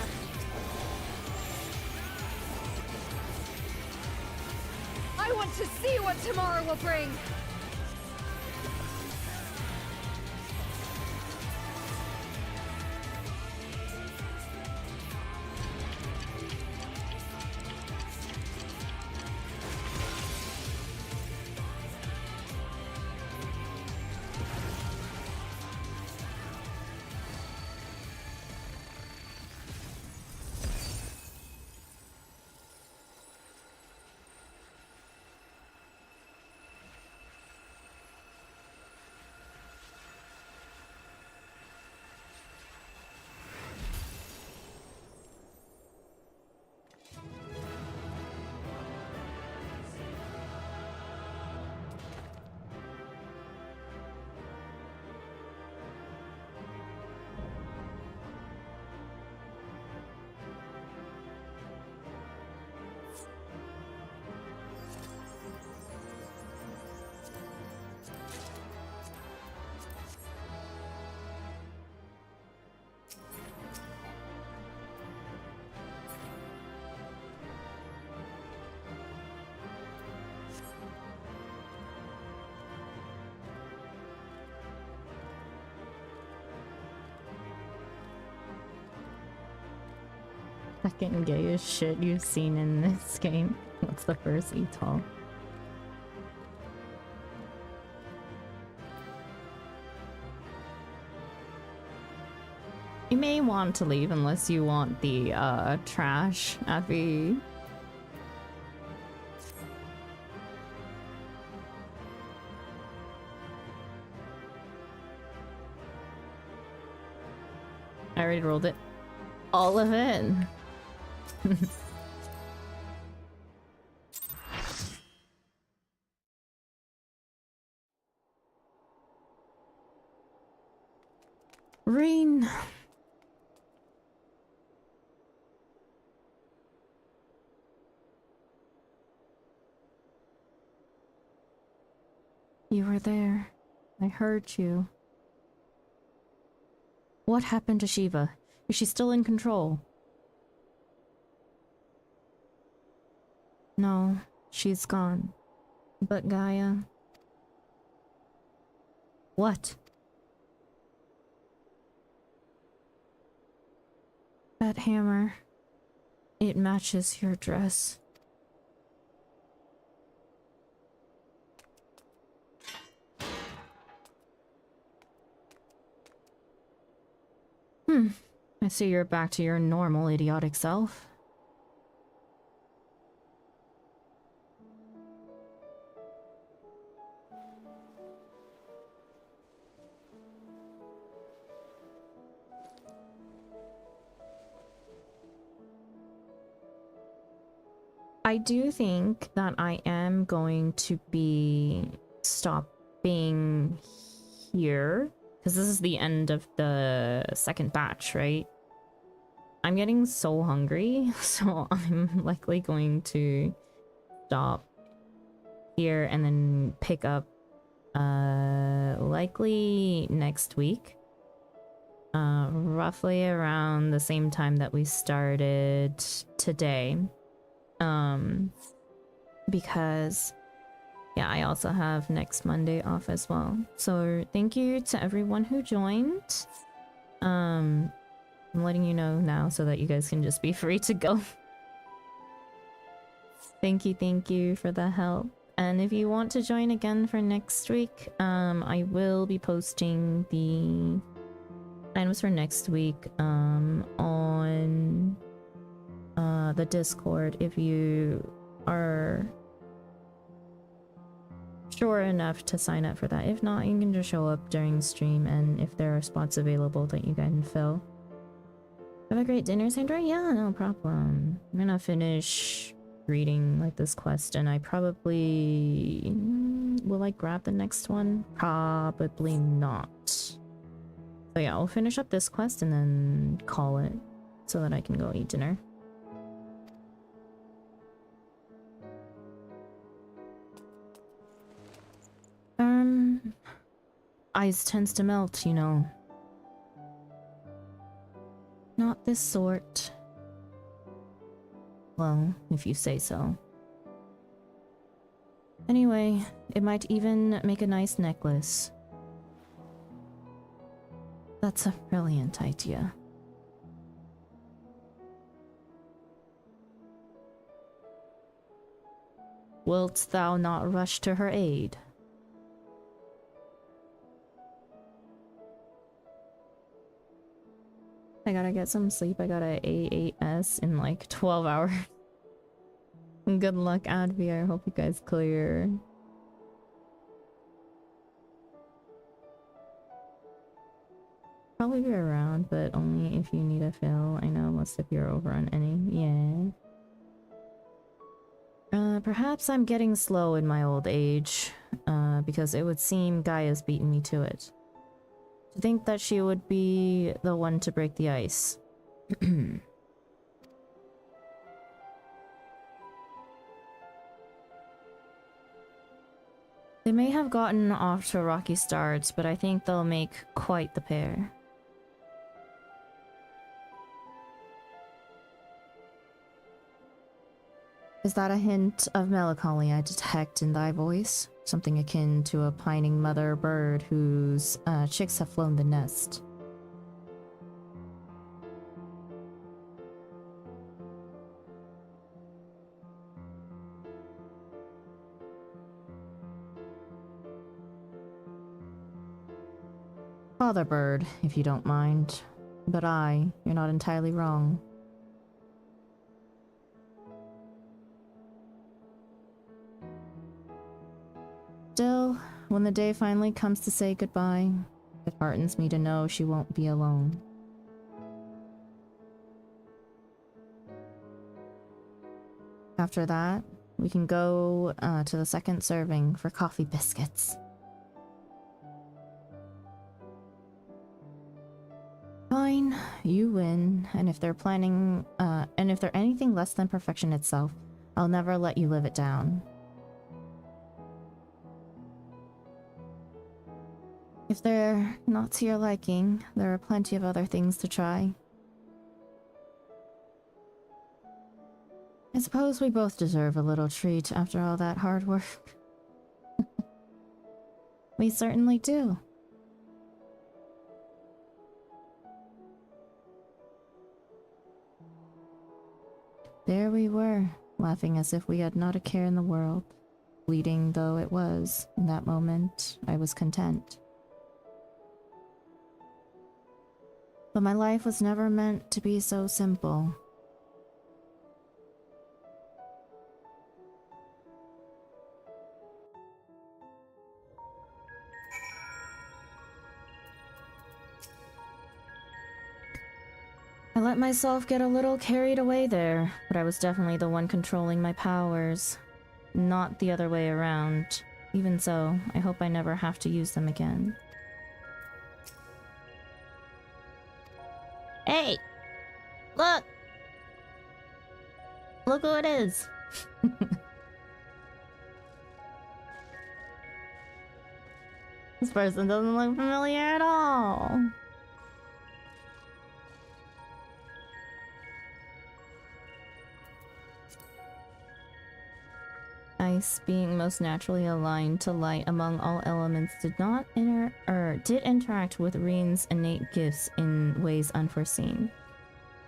I want to see what tomorrow will bring! Fucking gayest shit you've seen in this game. What's the first ETOL? You may want to leave unless you want the trash at the... I already rolled it. All of it. Rain. You were there. I heard you. What happened to Shiva? Is she still in control? No, she's gone. But Gaia... What? That hammer. It matches your dress. I see you're back to your normal idiotic self. I do think that I am going to be stopping here, because this is the end of the second batch, right? I'm getting so hungry, so I'm likely going to stop here and then pick up likely next week. Roughly around the same time that we started today. Because yeah, I also have next Monday off as well. So thank you to everyone who joined. I'm letting you know now so that you guys can just be free to go. Thank you for the help. And if you want to join again for next week, I will be posting the items for next week on the Discord if you are sure enough to sign up for that. If not, you can just show up during the stream, and if there are spots available that you can fill. Have a great dinner, Sandra? Yeah, no problem. I'm gonna finish reading like this quest, and I probably will I grab the next one? Probably not. So yeah, I'll finish up this quest and then call it so that I can go eat dinner. Ice tends to melt, you know. Not this sort. Well, if you say so. Anyway, it might even make a nice necklace. That's a brilliant idea. Wilt thou not rush to her aid? I gotta get some sleep. I got a A8S in like 12 hours. Good luck, Advi. I hope you guys clear. Probably be around, but only if you need a fill. I know most of you are over on any. Yeah. Perhaps I'm getting slow in my old age. Because it would seem Gaia's beaten me to it. To think that she would be the one to break the ice. They may have gotten off to rocky starts, but I think they'll make quite the pair. Is that a hint of melancholy I detect in thy voice? Something akin to a pining mother bird whose chicks have flown the nest. Father bird, if you don't mind. But you're not entirely wrong. Still, when the day finally comes to say goodbye, it heartens me to know she won't be alone. After that, we can go to the second serving for coffee biscuits. Fine, you win, and if they're anything less than perfection itself, I'll never let you live it down. If they're not to your liking, there are plenty of other things to try. I suppose we both deserve a little treat after all that hard work. We certainly do. There we were, laughing as if we had not a care in the world. Bleeding though it was, in that moment, I was content. But my life was never meant to be so simple. I let myself get a little carried away there, but I was definitely the one controlling my powers, not the other way around. Even so, I hope I never have to use them again. Hey! Look! Look who it is! This person doesn't look familiar at all! Ice, being most naturally aligned to light among all elements, did interact with Reen's innate gifts in ways unforeseen.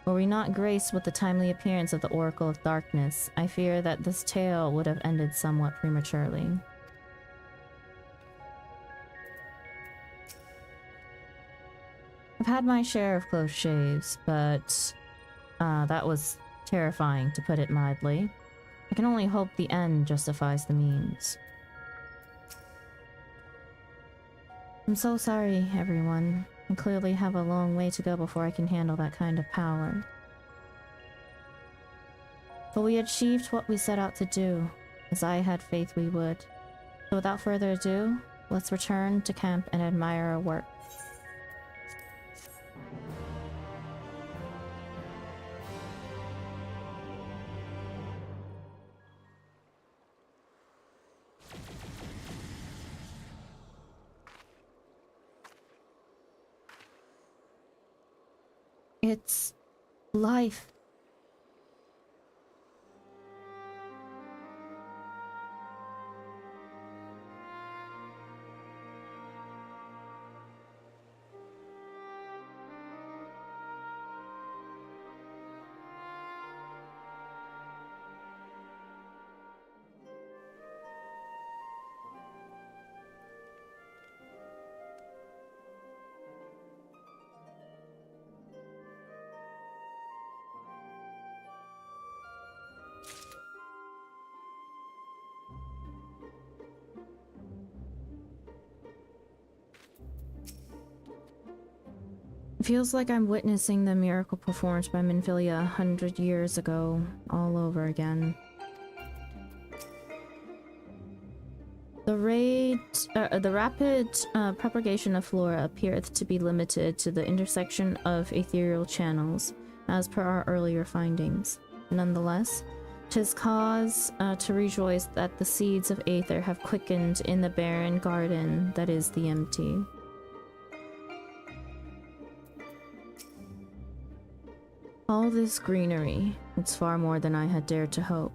Were we not graced with the timely appearance of the Oracle of Darkness, I fear that this tale would have ended somewhat prematurely. I've had my share of close shaves, but that was terrifying, to put it mildly. I can only hope the end justifies the means. I'm so sorry, everyone. I clearly have a long way to go before I can handle that kind of power. But we achieved what we set out to do, as I had faith we would. So without further ado, let's return to camp and admire our work. It's life. It feels like I'm witnessing the miracle performed by Minfilia 100 years ago, all over again. The rapid propagation of flora appeareth to be limited to the intersection of ethereal channels, as per our earlier findings. Nonetheless, 'tis cause to rejoice that the seeds of aether have quickened in the barren garden that is the empty. All this greenery, it's far more than I had dared to hope.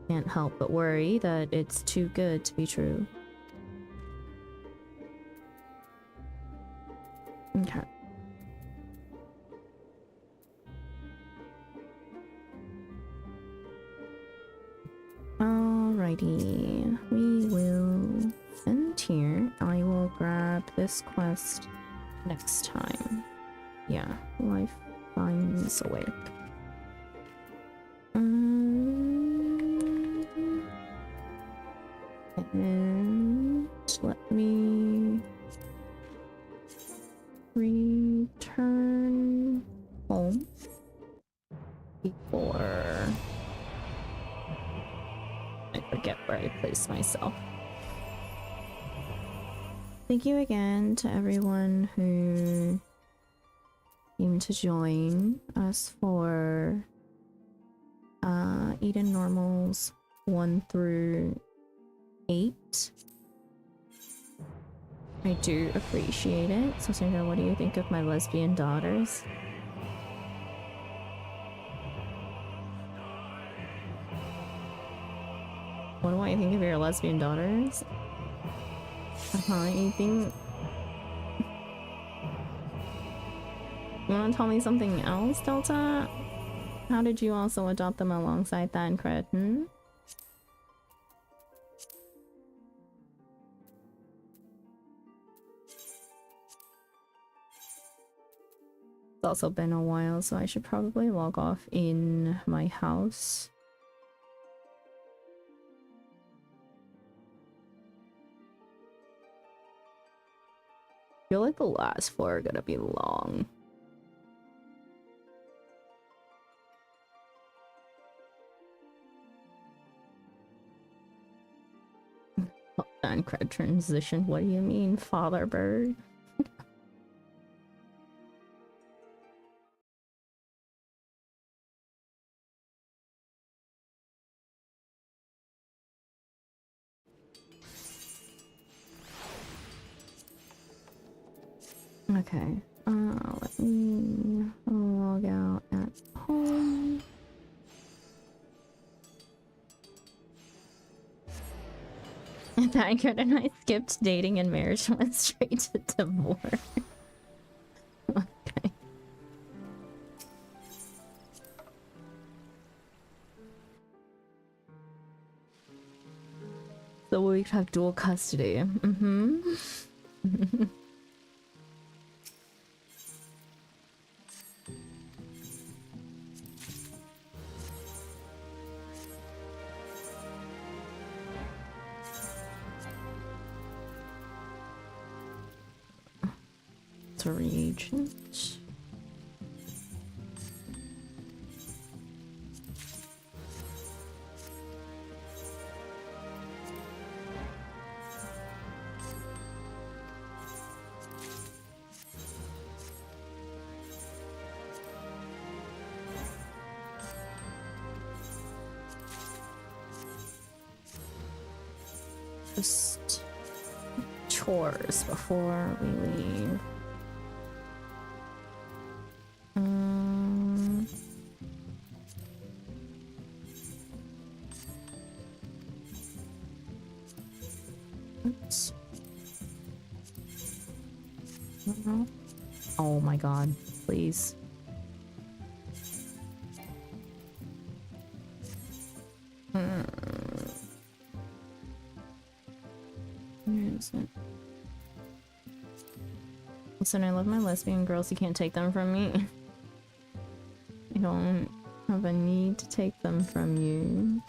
Can't help but worry that it's too good to be true. Okay. Alrighty, we will end here. I will grab this quest next time. Yeah, life finds a way. And let me return home before I forget where I placed myself. Thank you again to everyone who came to join us for Eden Normals 1 through 8. I do appreciate it. So Sandra, what do you think of my lesbian daughters? What do I think of your lesbian daughters? You think... You wanna tell me something else, Delta? How did you also adopt them alongside Thancred, hmm? It's also been a while, so I should probably log off in my house. I feel like the last 4 are gonna be long. Thancred transition, what do you mean, father bird? Okay, let me log out at home. Thancred and I skipped dating and marriage and went straight to divorce. Okay. So we have dual custody. Mm-hmm. It's a reagent. Just chores before we leave. Oops. Oh my god, please. Where is it? Listen, I love my lesbian girls. You can't take them from me. I don't have a need to take them from you.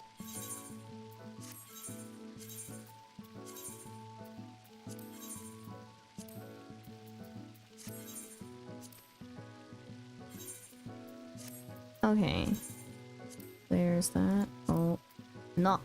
Okay. There's that. Oh, no.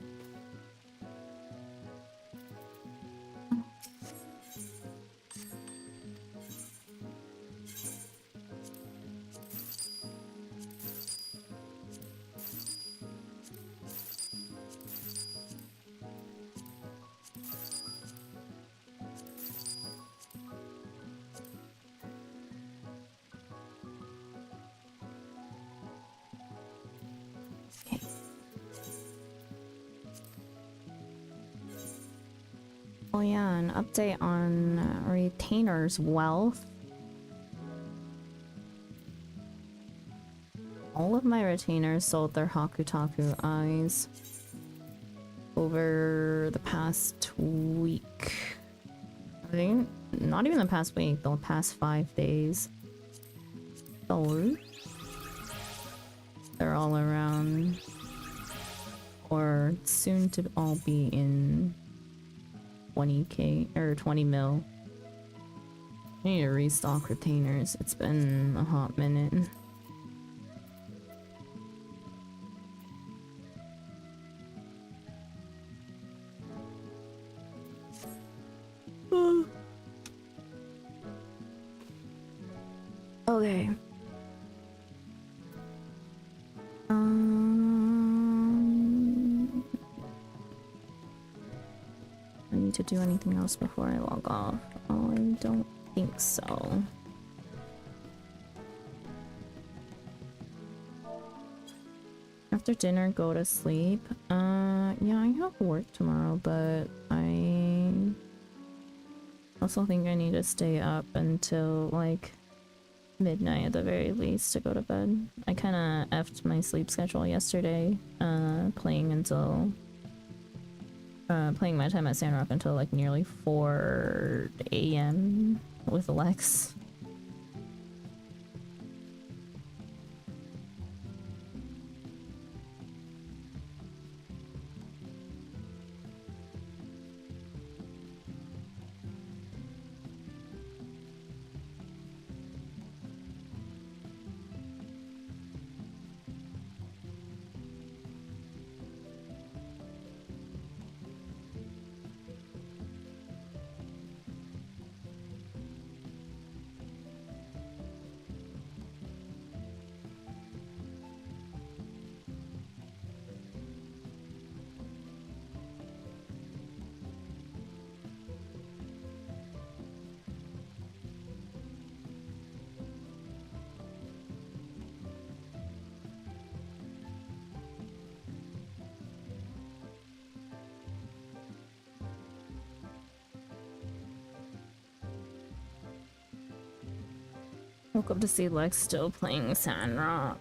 Oh yeah, an update on Retainer's wealth. All of my retainers sold their Hakutaku eyes over the past week. I think not even the past week, the past 5 days. So they're all around, or soon to all be in 20k or 20 mil. I need to restock retainers. It's been a hot minute. Okay. I need to do anything else before I log off. Oh, I don't think so. After dinner, go to sleep. Yeah, I have work tomorrow, but I also think I need to stay up until like midnight at the very least to go to bed. I kind of effed my sleep schedule yesterday, playing my time at Sandrock until like nearly 4 a.m. with Lex. Woke up to see Lex still playing Sandrock.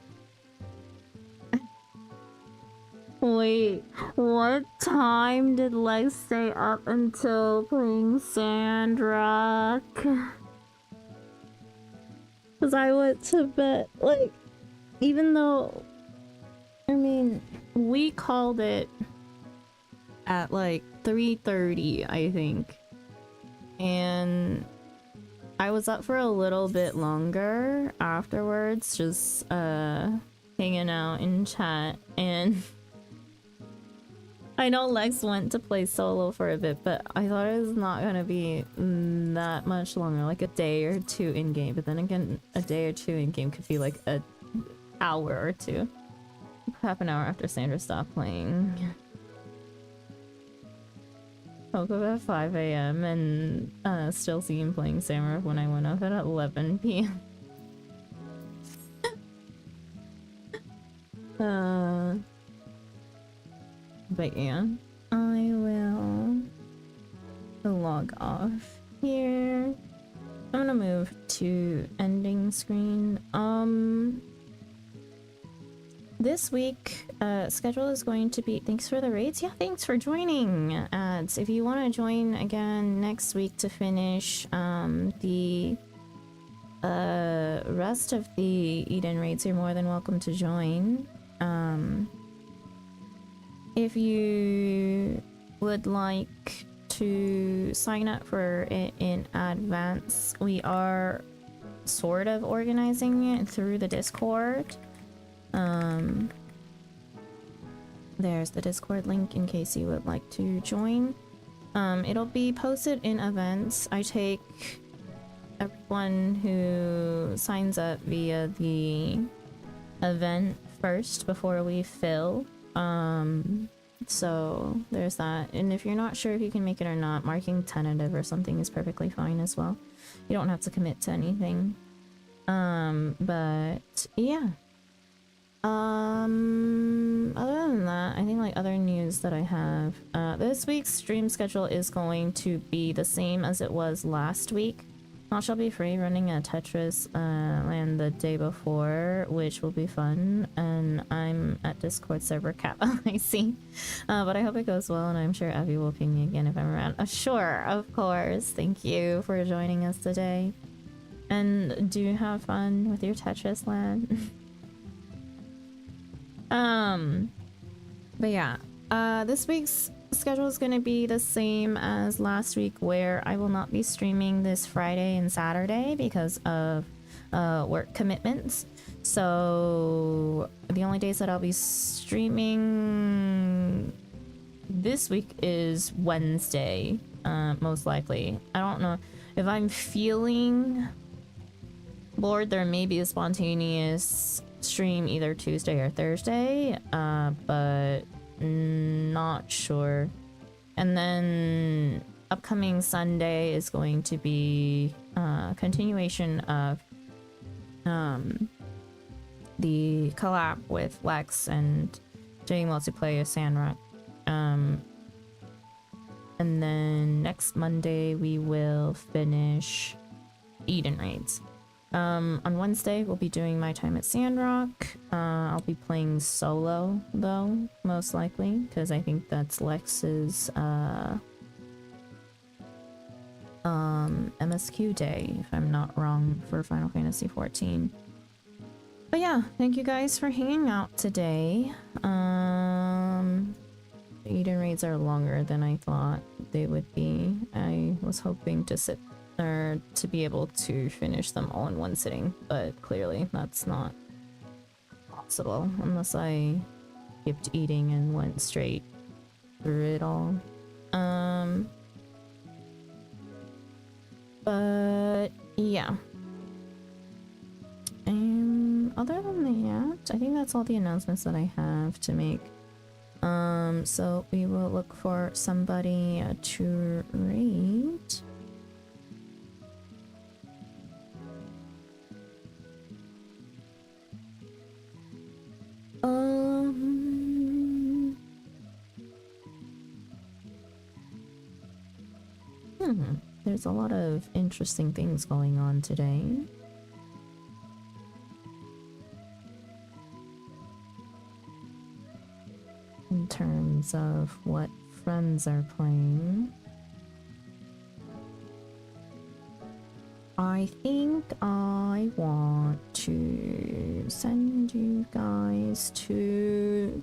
Wait, what time did Lex stay up until playing Sandrock? Because I went to bed, like, even though, I mean, we called it at like 3:30, I think. And I was up for a little bit longer afterwards, just hanging out in chat, and I know Lex went to play solo for a bit, but I thought it was not gonna be that much longer, like a day or two in game. But then again, a day or two in game could be like an hour or two. Half an hour after Sandra stopped playing. Woke up at 5 a.m. and still see him playing Samara when I went up at 11 p.m. But yeah, I will log off here. I'm gonna move to ending screen. This week, schedule is going to be... Thanks for the raids. Yeah, thanks for joining. Ads. If you want to join again next week to finish the rest of the Eden raids, you're more than welcome to join. If you would like to sign up for it in advance, we are sort of organizing it through the Discord. There's the Discord link in case you would like to join. It'll be posted in events. I take everyone who signs up via the event first before we fill. So there's that. And if you're not sure if you can make it or not, marking tentative or something is perfectly fine as well. You don't have to commit to anything. But yeah. Other than that, I think like other news that I have, this week's stream schedule is going to be the same as it was last week. I shall be free running a Tetris land the day before, which will be fun, and I'm at Discord server cap. I see, but I hope it goes well, and I'm sure Abby will ping me again if I'm around. Sure, of course. Thank you for joining us today, and do have fun with your Tetris land. But yeah, this week's schedule is going to be the same as last week, where I will not be streaming this Friday and Saturday because of work commitments. So the only days that I'll be streaming this week is Wednesday, most likely. I don't know if I'm feeling bored. There may be a spontaneous stream either Tuesday or Thursday, but not sure. And then upcoming Sunday is going to be continuation of the collab with Lex and doing multiplayer Sandrock. And then next Monday we will finish Eden raids. On Wednesday, we'll be doing my time at Sandrock. I'll be playing solo, though, most likely, because I think that's Lex's MSQ day, if I'm not wrong, for Final Fantasy XIV. But yeah, thank you guys for hanging out today. The Eden raids are longer than I thought they would be. I was hoping to be able to finish them all in one sitting, but clearly that's not possible unless I skipped eating and went straight through it all. But yeah. Other than that, I think that's all the announcements that I have to make. So we will look for somebody to raid. There's a lot of interesting things going on today. terms of what friends are playing. I think I want to send you guys to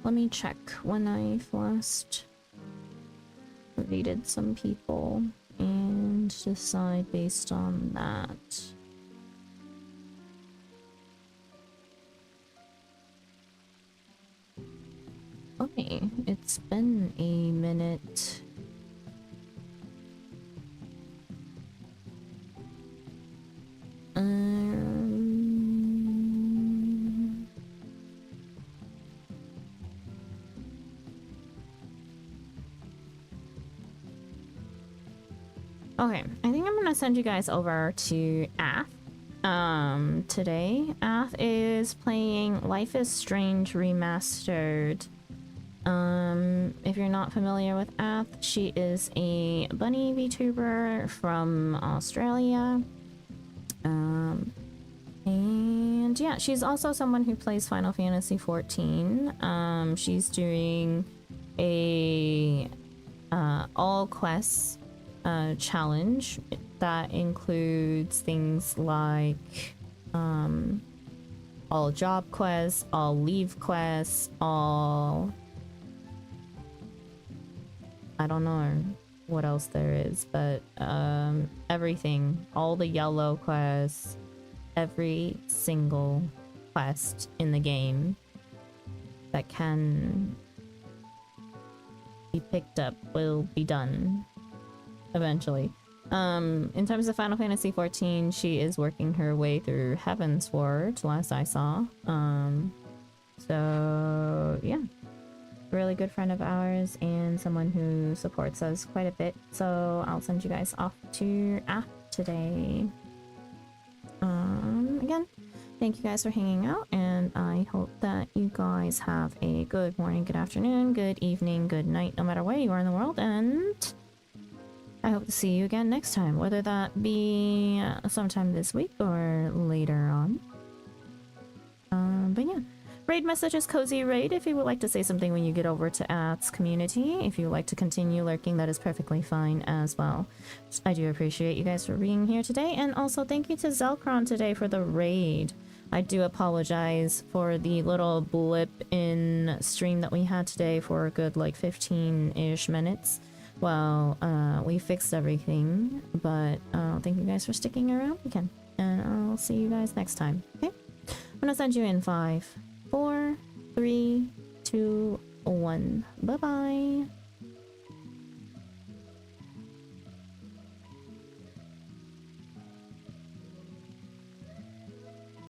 let me check when I've last rated some people and decide based on that. Okay, it's been a minute. Okay, I think I'm gonna send you guys over to Ath. Today, Ath is playing Life is Strange Remastered. If you're not familiar with Ath, she is a bunny VTuber from Australia. And yeah, she's also someone who plays Final Fantasy XIV. She's doing a all quests challenge that includes things like all job quests, all leave quests, all I don't know what else there is, but everything, all the yellow quests, every single quest in the game that can be picked up will be done eventually. In terms of Final Fantasy XIV, she is working her way through Heavensward, last I saw. So yeah, really good friend of ours and someone who supports us quite a bit. So I'll send you guys off to App today. Again, thank you guys for hanging out, and I hope that you guys have a good morning, good afternoon, good evening, good night, no matter where you are in the world, and I hope to see you again next time, whether that be sometime this week or later on. But yeah, raid messages, cozy raid. If you would like to say something when you get over to Ath's community, if you would like to continue lurking, that is perfectly fine as well. I do appreciate you guys for being here today, and also thank you to Zelkron today for the raid. I do apologize for the little blip in stream that we had today for a good like 15-ish minutes. Well, we fixed everything, but thank you guys for sticking around again, and I'll see you guys next time. Okay, I'm gonna send you in 5, 4, 3, 2, 1. Bye bye.